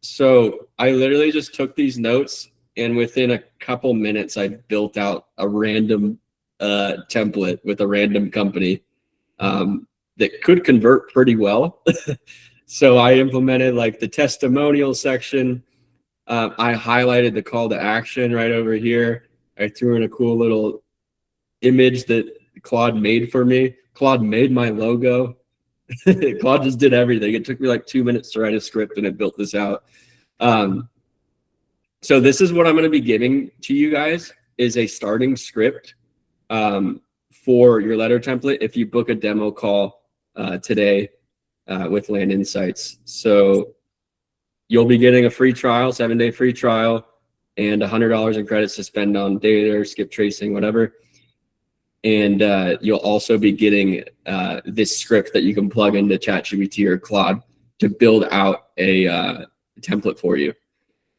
So I literally just took these notes, and within a couple minutes, I built out a random template with a random company that could convert pretty well. So I implemented like the testimonial section. I highlighted the call to action right over here. I threw in a cool little image that Claude made for me. Claude made my logo. Claude just did everything. It took me like 2 minutes to write a script, and it built this out. So this is what I'm going to be giving to you guys, is a starting script for your letter template if you book a demo call today with Land Insights. So you'll be getting a free trial, 7-day free trial, and $100 in credits to spend on data, skip tracing, whatever. And you'll also be getting this script that you can plug into ChatGPT or Claude to build out a template for you.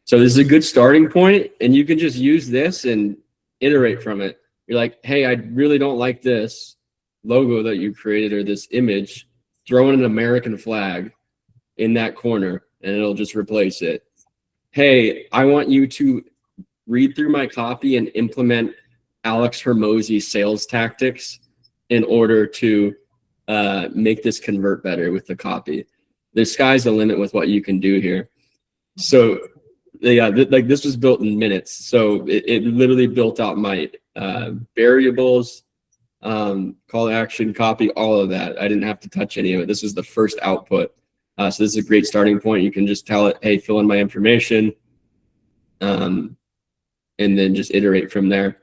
So this is a good starting point, and you can just use this and iterate from it. You're like, hey, I really don't like this logo that you created or this image. Throw in an American flag in that corner, and it'll just replace it. Hey, I want you to read through my copy and implement Alex Hermosi sales tactics in order to make this convert better with the copy. The sky's the limit with what you can do here. So yeah, like this was built in minutes. So it literally built out my variables, call to action, copy, all of that. I didn't have to touch any of it. This was the first output. So this is a great starting point. You can just tell it, hey, fill in my information, and then just iterate from there.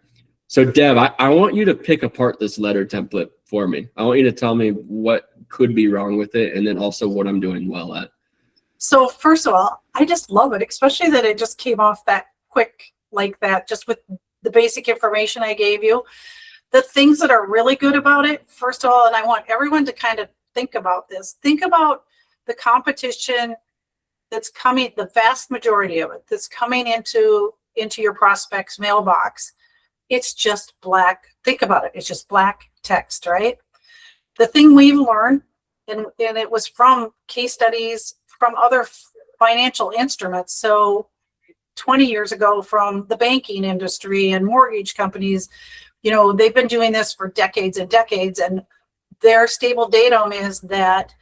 So Deb, I want you to pick apart this letter template for me. I want you to tell me what could be wrong with it, and then also what I'm doing well at. So first of all, I just love it, especially that it just came off that quick like that, just with the basic information I gave you. The things that are really good about it, first of all, and I want everyone to kind of think about this. Think about the competition that's coming, the vast majority of it that's coming into your prospect's mailbox. It's just black. Think about it. It's just black text, right? The thing we've learned, and it was from case studies from other financial instruments. So 20 years ago from the banking industry and mortgage companies, they've been doing this for decades and decades. And their stable datum is that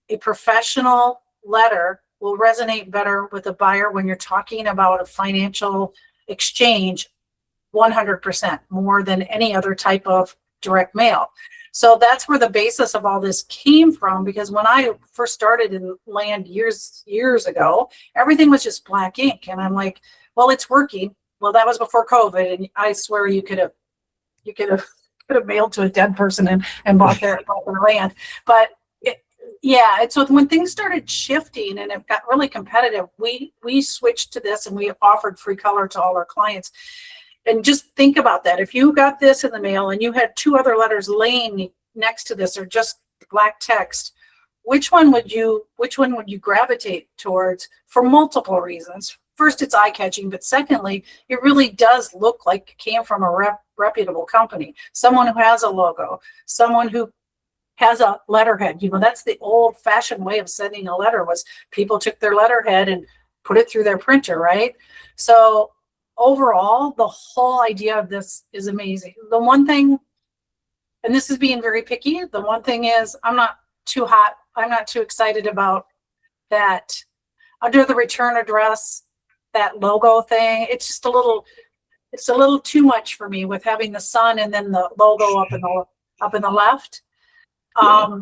a professional letter will resonate better with a buyer when you're talking about a financial exchange 100% more than any other type of direct mail. So that's where the basis of all this came from, because when I first started in land years ago, everything was just black ink. And I'm like, well, it's working. Well, that was before COVID. And I swear you could have mailed to a dead person and bought their land. But and so when things started shifting and it got really competitive, we switched to this and we offered free color to all our clients. And just think about that. If you got this in the mail and you had two other letters laying next to this or just black text, which one would you gravitate towards for multiple reasons? First, it's eye-catching, but secondly, it really does look like it came from a reputable company, someone who has a logo, someone who has a letterhead. That's the old-fashioned way of sending a letter, was people took their letterhead and put it through their printer, right? So overall, the whole idea of this is amazing. The one thing, and this is being very picky, the one thing is I'm not too excited about that under the return address, that logo thing. It's just a little too much for me with having the sun and then the logo up in the left. Yeah.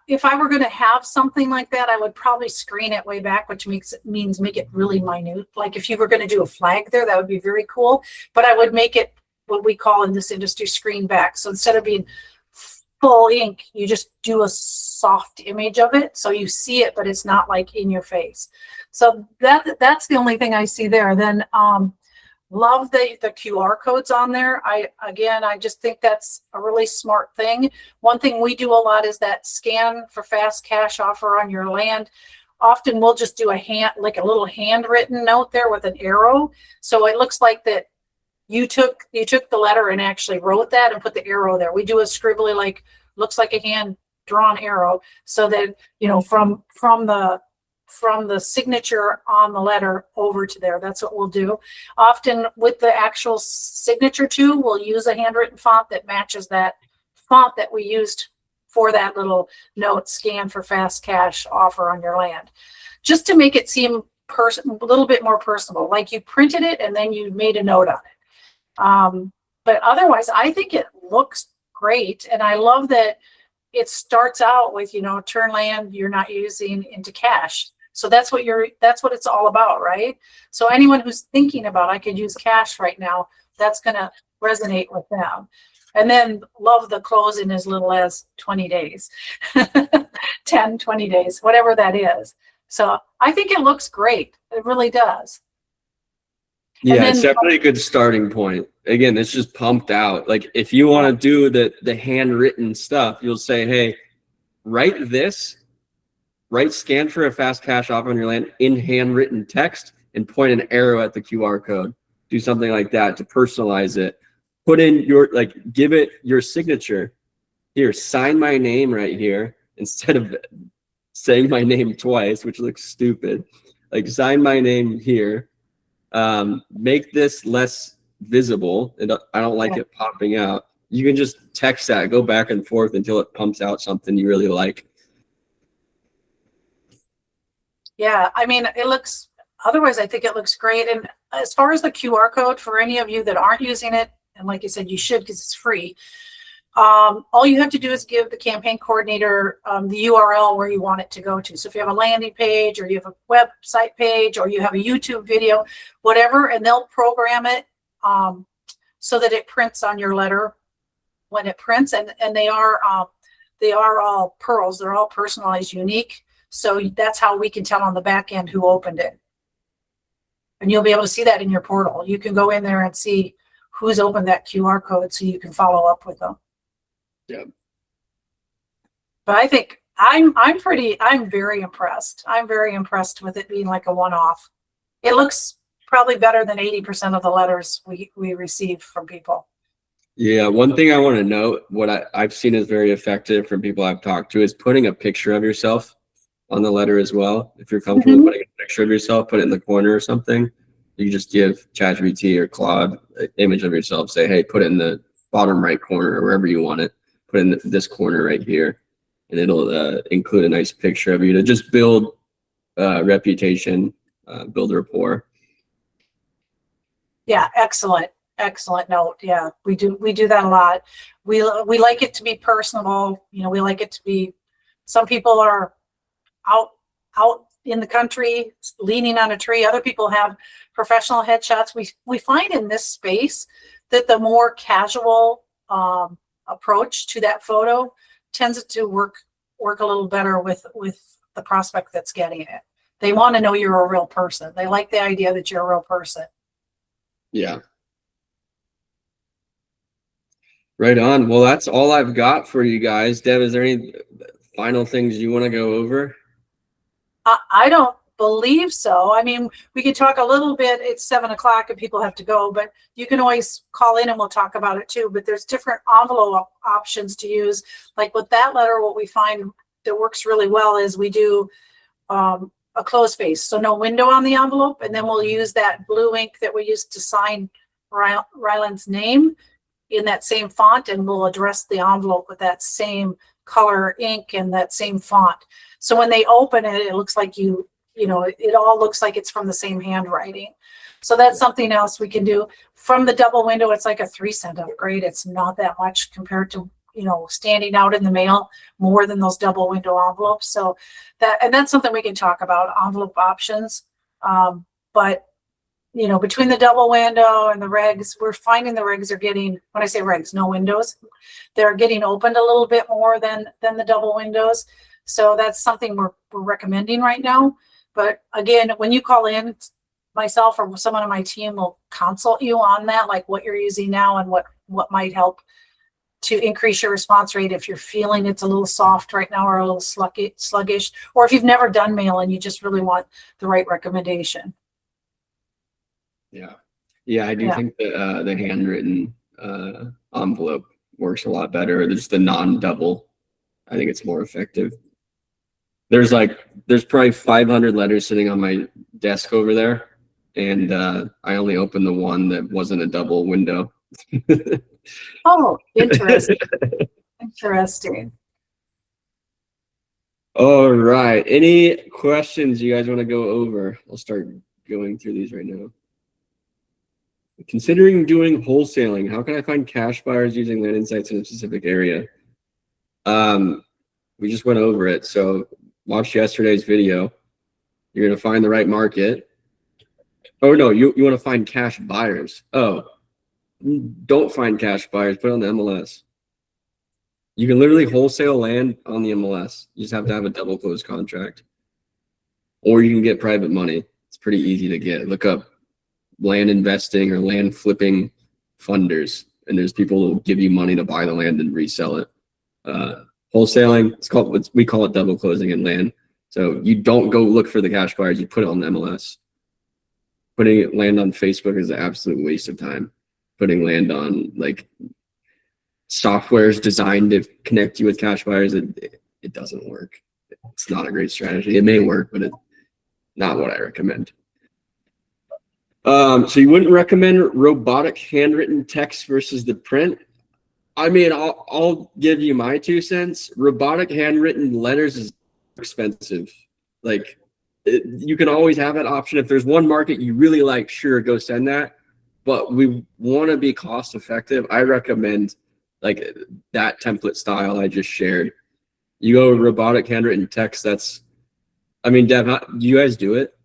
If I were going to have something like that, I would probably screen it way back, which means make it really minute. Like if you were going to do a flag there, that would be very cool. But I would make it what we call in this industry screen back. So instead of being full ink, you just do a soft image of it. So you see it, but it's not like in your face. So that's the only thing I see there. Then love the QR codes on there. I just think that's a really smart thing. One thing we do a lot is that scan for fast cash offer on your land. Often we'll just do a little handwritten note there with an arrow. So it looks like that you took the letter and actually wrote that and put the arrow there. We do a scribbly, looks like a hand drawn arrow, so that from the signature on the letter over to there. That's what we'll do. Often with the actual signature too, we'll use a handwritten font that matches that font that we used for that little note, scan for fast cash offer on your land, just to make it seem a little bit more personal, like you printed it and then you made a note on it. But otherwise, I think it looks great. And I love that it starts out with, turn land you're not using into cash. So that's what it's all about, right? So anyone who's thinking about, I could use cash right now, that's going to resonate with them. And then love the close in as little as 20 days, 10, 20 days, whatever that is. So I think it looks great. It really does. Yeah, it's definitely a good starting point. Again, it's just pumped out. Like if you want to do the handwritten stuff, you'll say, hey, write scan for a fast cash offer on your land in handwritten text and point an arrow at the QR code. Do something like that to personalize it. Put in give it your signature. Here, sign my name right here instead of saying my name twice, which looks stupid. Sign my name here. Make this less visible. I don't like it popping out. You can just text that, go back and forth until it pumps out something you really like. Yeah, I mean, it looks, otherwise, I think it looks great. And as far as the QR code, for any of you that aren't using it, and like you said, you should because it's free. All you have to do is give the campaign coordinator the URL where you want it to go to. So if you have a landing page or you have a website page or you have a YouTube video, whatever, and they'll program it so that it prints on your letter when it prints. And they are all pearls. They're all personalized, unique. So that's how we can tell on the back end who opened it. And you'll be able to see that in your portal. You can go in there and see who's opened that QR code so you can follow up with them. Yeah. But I think I'm very impressed. I'm very impressed with it being like a one-off. It looks probably better than 80% of the letters we receive from people. Yeah, one thing I want to note, what I've seen is very effective from people I've talked to, is putting a picture of yourself on the letter as well. If you're comfortable putting a picture of yourself, put it in the corner or something. You just give ChatGPT or Claude an image of yourself, say, hey, put it in the bottom right corner or wherever you want it. Put it in this corner right here, and it'll include a nice picture of you to just build reputation, build rapport. Yeah, excellent note. Yeah, we do that a lot. We like it to be personable. You know, we like it to be. Some people are out in the country leaning on a tree. Other people have professional headshots. We find in this space that the more casual approach to that photo tends to work a little better with the prospect that's getting it. They want to know you're a real person. They like the idea that you're a real person. Yeah. Right on. Well, that's all I've got for you guys. Deb, is there any final things you want to go over? I don't believe so. I mean, we could talk a little bit. It's 7:00 and people have to go, but you can always call in and we'll talk about it too. But there's different envelope options to use. Like with that letter, what we find that works really well is we do a closed face, so no window on the envelope, and then we'll use that blue ink that we used to sign Ryland's name in that same font, and we'll address the envelope with that same color ink and that same font. So when they open it, it looks like you know, it all looks like it's from the same handwriting. So that's something else we can do. From the double window, it's like a 3-cent upgrade. It's not that much compared to, you know, standing out in the mail more than those double window envelopes. So that's something we can talk about, envelope options. But you know, between the double window and the regs, we're finding the regs are getting, when I say regs, no windows, they're getting opened a little bit more than the double windows. So that's something we're recommending right now. But again, when you call in, myself or someone on my team will consult you on that, like what you're using now and what might help to increase your response rate if you're feeling it's a little soft right now or a little sluggish, or if you've never done mail and you just really want the right recommendation. Yeah, I do think that the handwritten envelope works a lot better. There's the non-double. I think it's more effective. There's probably 500 letters sitting on my desk over there, and I only opened the one that wasn't a double window. Oh, interesting. Interesting. All right. Any questions you guys want to go over? I'll start going through these right now. Considering doing wholesaling, how can I find cash buyers using Land Insights in a specific area? We just went over it. So watch yesterday's video. You're going to find the right market. Oh, no, you want to find cash buyers. Oh, don't find cash buyers. Put it on the MLS. You can literally wholesale land on the MLS. You just have to have a double close contract. Or you can get private money. It's pretty easy to get. Look up land investing or land flipping funders, and there's people who will give you money to buy the land and resell it. Wholesaling, we call it double closing in land. So you don't go look for the cash buyers, you put it on the MLS. Putting land on Facebook is an absolute waste of time. Putting land on like software is designed to connect you with cash buyers. It doesn't work. It's not a great strategy. It may work, but it's not what I recommend. So you wouldn't recommend robotic handwritten text versus the print? I mean, I'll give you my 2 cents. Robotic handwritten letters is expensive. Like, you can always have that option. If there's one market you really like, sure, go send that. But we want to be cost effective. I recommend like that template style I just shared. You go robotic handwritten text. That's, I mean, Dev, do you guys do it?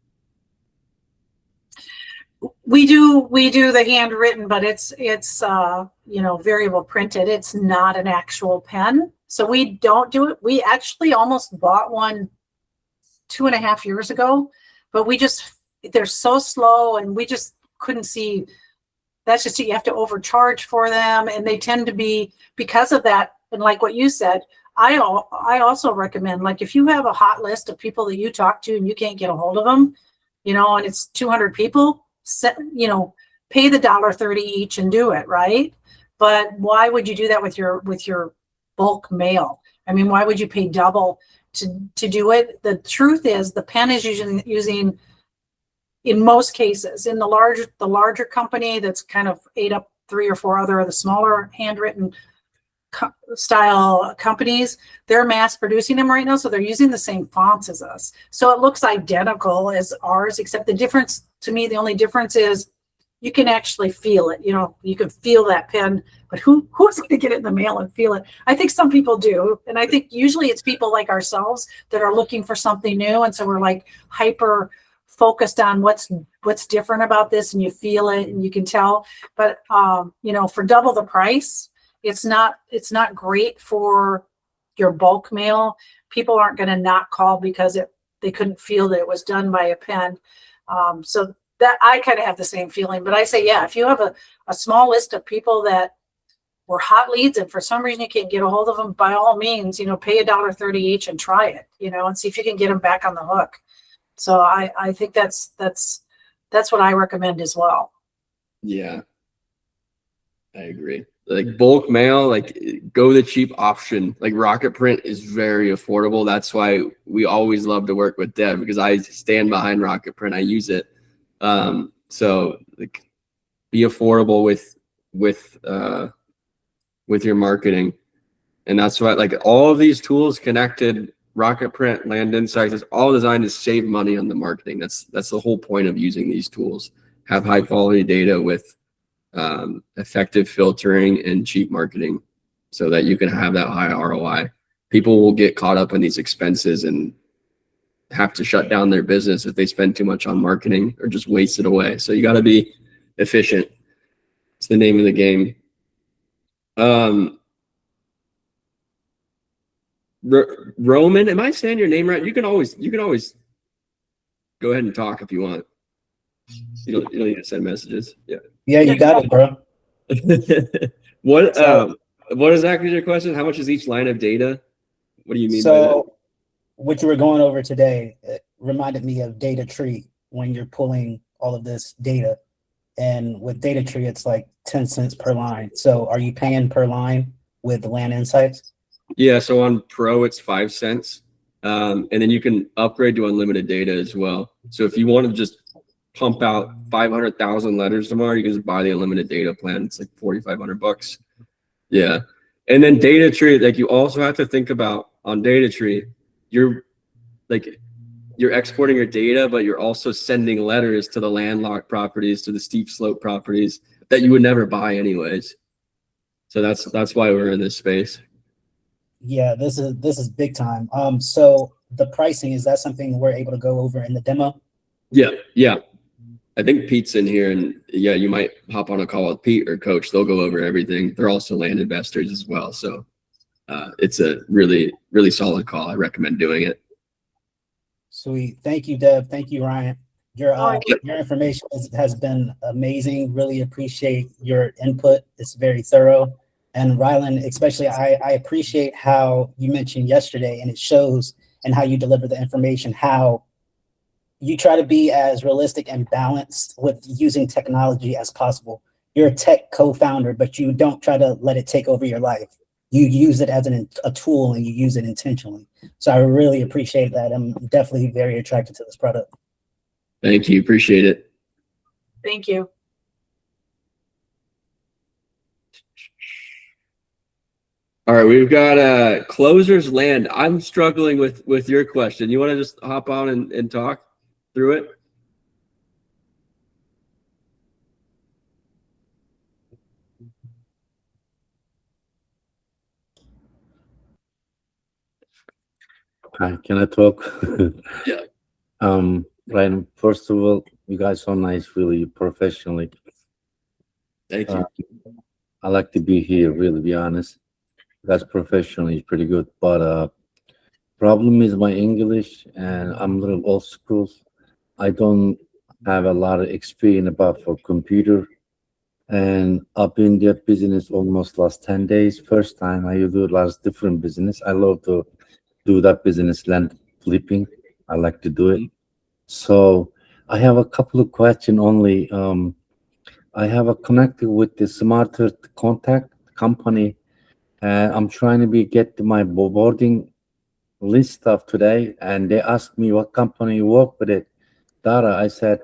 We do the handwritten, but it's you know, variable printed. It's not an actual pen. So we don't do it. We actually almost bought one 2.5 years ago, but they're so slow and we just couldn't see. That's just it. You have to overcharge for them, and they tend to be, because of that. And like what you said, I also recommend, like, if you have a hot list of people that you talk to and you can't get a hold of them, you know, and it's 200 people, you know, pay the $1.30 each and do it, right? But why would you do that with your bulk mail? I mean, why would you pay double to do it? The truth is, the pen is using in most cases, in the larger company that's kind of ate up 3 or 4 other of the smaller handwritten style companies, they're mass producing them right now, so they're using the same fonts as us. So it looks identical as ours, except the difference, to me, the only difference is you can actually feel it. You know, you can feel that pen, but who's going to get it in the mail and feel it? I think some people do, and I think usually it's people like ourselves that are looking for something new, and so we're like hyper focused on what's different about this, and you feel it and you can tell. But you know, for double the price, it's not great for your bulk mail. People aren't going to not call because they couldn't feel that it was done by a pen. So that, I kind of have the same feeling. But I say, yeah, if you have a small list of people that were hot leads and for some reason you can't get a hold of them, by all means, you know, pay $1.30 each and try it, you know, and see if you can get them back on the hook. So I think that's what I recommend as well. Yeah, I agree. Like bulk mail, like go the cheap option. Like Rocket Print is very affordable. That's why we always love to work with Dev, because I stand behind Rocket Print. I use it. So like, be affordable with your marketing. And that's why, like, all of these tools connected, Rocket Print, Land Insights, is all designed to save money on the marketing. That's the whole point of using these tools. Have high quality data with effective filtering and cheap marketing, so that you can have that high ROI. People will get caught up in these expenses and have to shut down their business if they spend too much on marketing or just waste it away. So you got to be efficient. It's the name of the game. Roman, am I saying your name right? You can always go ahead and talk if you want. You don't need to send messages. Yeah. Yeah, you got it, bro. What exactly is your question? How much is each line of data? What do you mean by that? What you were going over today, it reminded me of data tree when you're pulling all of this data. And with data tree, it's like 10 cents per line. So are you paying per line with Land Insights? Yeah, so on Pro, it's 5 cents. And then you can upgrade to unlimited data as well. So if you want to just pump out 500,000 letters tomorrow, you can just buy the unlimited data plan. It's like $4,500. Yeah. And then data tree, like, you also have to think about on data tree, you're exporting your data, but you're also sending letters to the landlocked properties, to the steep slope properties that you would never buy anyways. So that's why we're in this space. Yeah, this is big time. So the pricing, is that something we're able to go over in the demo? Yeah. I think Pete's in here, and yeah, you might hop on a call with Pete or Coach. They'll go over everything. They're also land investors as well. So it's a really, really solid call. I recommend doing it. Sweet. Thank you, Deb. Thank you, Ryan. Your information has been amazing. Really appreciate your input. It's very thorough. And Rylan, especially, I appreciate how you mentioned yesterday, and it shows, and how you deliver the information, how you try to be as realistic and balanced with using technology as possible. You're a tech co-founder, but you don't try to let it take over your life. You use it as a tool, and you use it intentionally. So I really appreciate that. I'm definitely very attracted to this product. Thank you. Appreciate it. Thank you. All right, we've got closers land. I'm struggling with your question. You want to just hop on and talk through it? Hi, can I talk? Yeah. Ryan, first of all, you guys are nice, really professionally. Thank you. I like to be here, really, be honest. You guys professionally is pretty good, but problem is my English, and I'm a little old school. I don't have a lot of experience about for computer, and I've been in that business almost last 10 days. First time I do a lot of different business. I love to do that business, land flipping. I like to do it. So I have a couple of questions only. I have a connected with the smarter contact company, and I'm trying to get my boarding list of today, and they asked me what company you work with it. Dara, I said,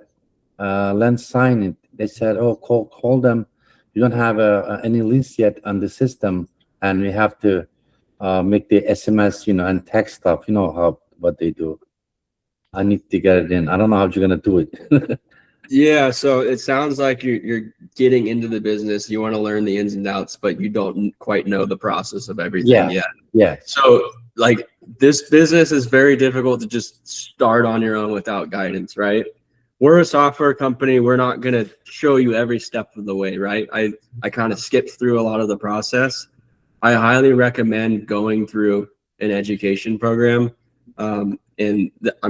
let's sign it. They said, oh, call them. You don't have any list yet on the system, and we have to make the SMS, and text stuff. You know what they do. I need to get it in. I don't know how you're gonna do it. Yeah, so it sounds like you're getting into the business. You want to learn the ins and outs, but you don't quite know the process of everything yet. Yeah. So, like, this business is very difficult to just start on your own without guidance, right? We're a software company. We're not going to show you every step of the way, right? I kind of skipped through a lot of the process. I highly recommend going through an education program. I'm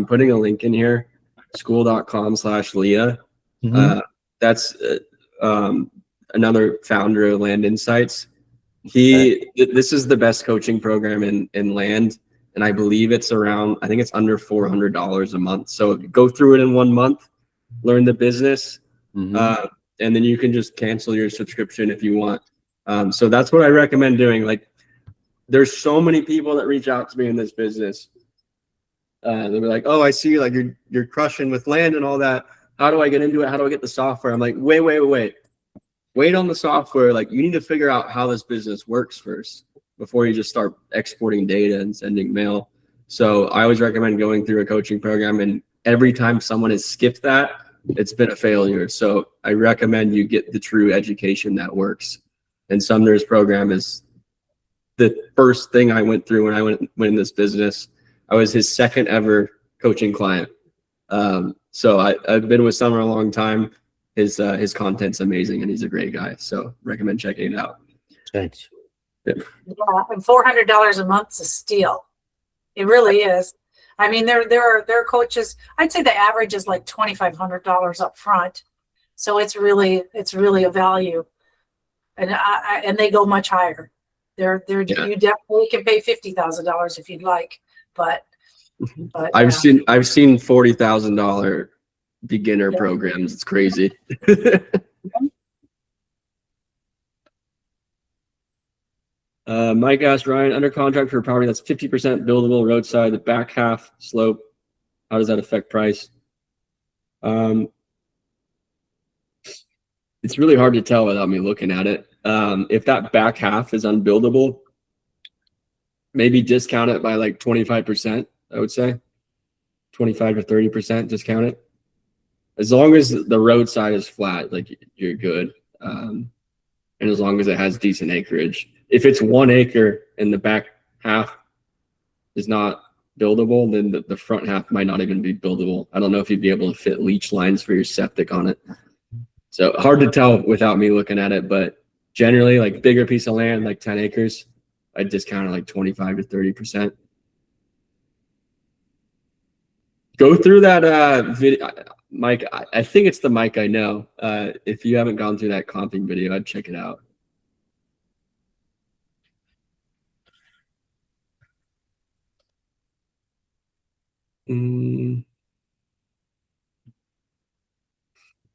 putting a link in here, school.com/Leah. That's another founder of Land Insights. This is the best coaching program in land, and I believe it's around, I think it's under $400 a month. So go through it in 1 month, learn the business, and then you can just cancel your subscription if you want. So that's what I recommend doing. Like, there's so many people that reach out to me in this business. They'll be like, oh, I see, like, you're crushing with land and all that. How do I get into it? How do I get the software? I'm like, wait on the software. Like, you need to figure out how this business works first before you just start exporting data and sending mail. So I always recommend going through a coaching program, and every time someone has skipped that, it's been a failure. So I recommend you get the true education that works. And Sumner's program is the first thing I went through when I went in this business. I was his second ever coaching client. So I've been with Sumner a long time. His content's amazing, and he's a great guy. So recommend checking it out. Thanks. Yeah, and $400 a month's a steal. It really is. I mean, there are coaches. I'd say the average is like $2,500 up front. So it's really a value, and they go much higher. You definitely can pay $50,000 if you'd like, but I've seen $40,000 beginner programs. It's crazy. Mike asked Ryan, under contract for a property that's 50% buildable roadside, the back half slope, how does that affect price? It's really hard to tell without me looking at it. If that back half is unbuildable, maybe discount it by like 25%, I would say. 25 to 30% discount it. As long as the roadside is flat, like, you're good. And as long as it has decent acreage. If it's 1 acre and the back half is not buildable, then the front half might not even be buildable. I don't know if you'd be able to fit leach lines for your septic on it. So hard to tell without me looking at it, but generally, like, bigger piece of land, like 10 acres, I'd discount it like 25 to 30%. Go through that video, Mike. I think it's the Mike I know. If you haven't gone through that comping video, I'd check it out.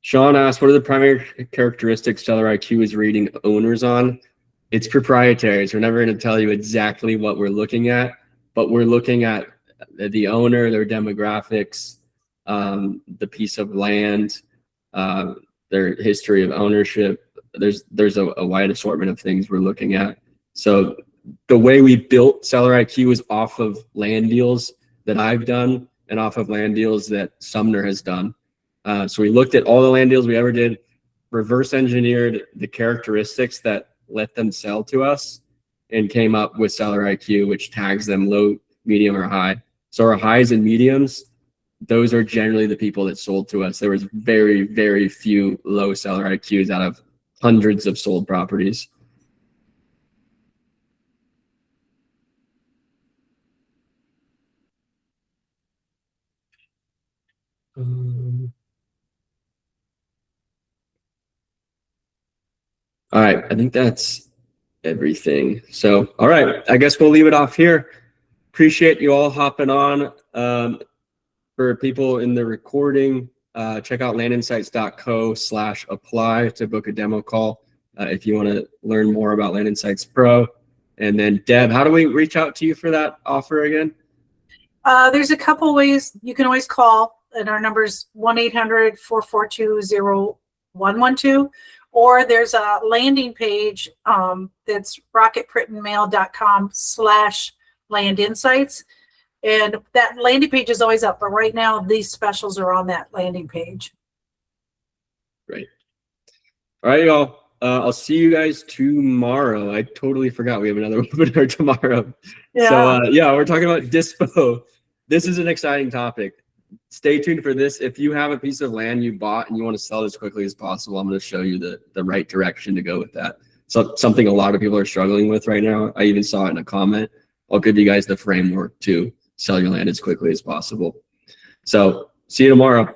Sean asked, what are the primary characteristics Seller IQ is reading owners on? It's proprietary, so we're never going to tell you exactly what we're looking at, but we're looking at the owner, their demographics, the piece of land, their history of ownership. There's a wide assortment of things we're looking at. So the way we built Seller IQ is off of land deals that I've done and off of land deals that Sumner has done. So we looked at all the land deals we ever did, reverse engineered the characteristics that let them sell to us, and came up with Seller IQ, which tags them low, medium, or high. So our highs and mediums, those are generally the people that sold to us. There was very, very few low Seller IQs out of hundreds of sold properties. All right, I think that's everything. So, all right, I guess we'll leave it off here. Appreciate you all hopping on. For people in the recording, check out landinsights.co/apply to book a demo call if you want to learn more about Land Insights Pro. And then Deb, how do we reach out to you for that offer again? There's a couple ways. You can always call, and our number is 1-800-442-0112. Or there's a landing page that's rocketprintingmail.com/landinsights. And that landing page is always up, but right now these specials are on that landing page. Great. All right, y'all. I'll see you guys tomorrow. I totally forgot we have another webinar tomorrow. Yeah. So yeah, we're talking about dispo. This is an exciting topic. Stay tuned for this. If you have a piece of land you bought and you want to sell it as quickly as possible, I'm going to show you the right direction to go with that. So something a lot of people are struggling with right now. I even saw it in a comment. I'll give you guys the framework to sell your land as quickly as possible. So see you tomorrow.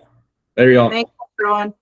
Later, y'all. Thanks, everyone.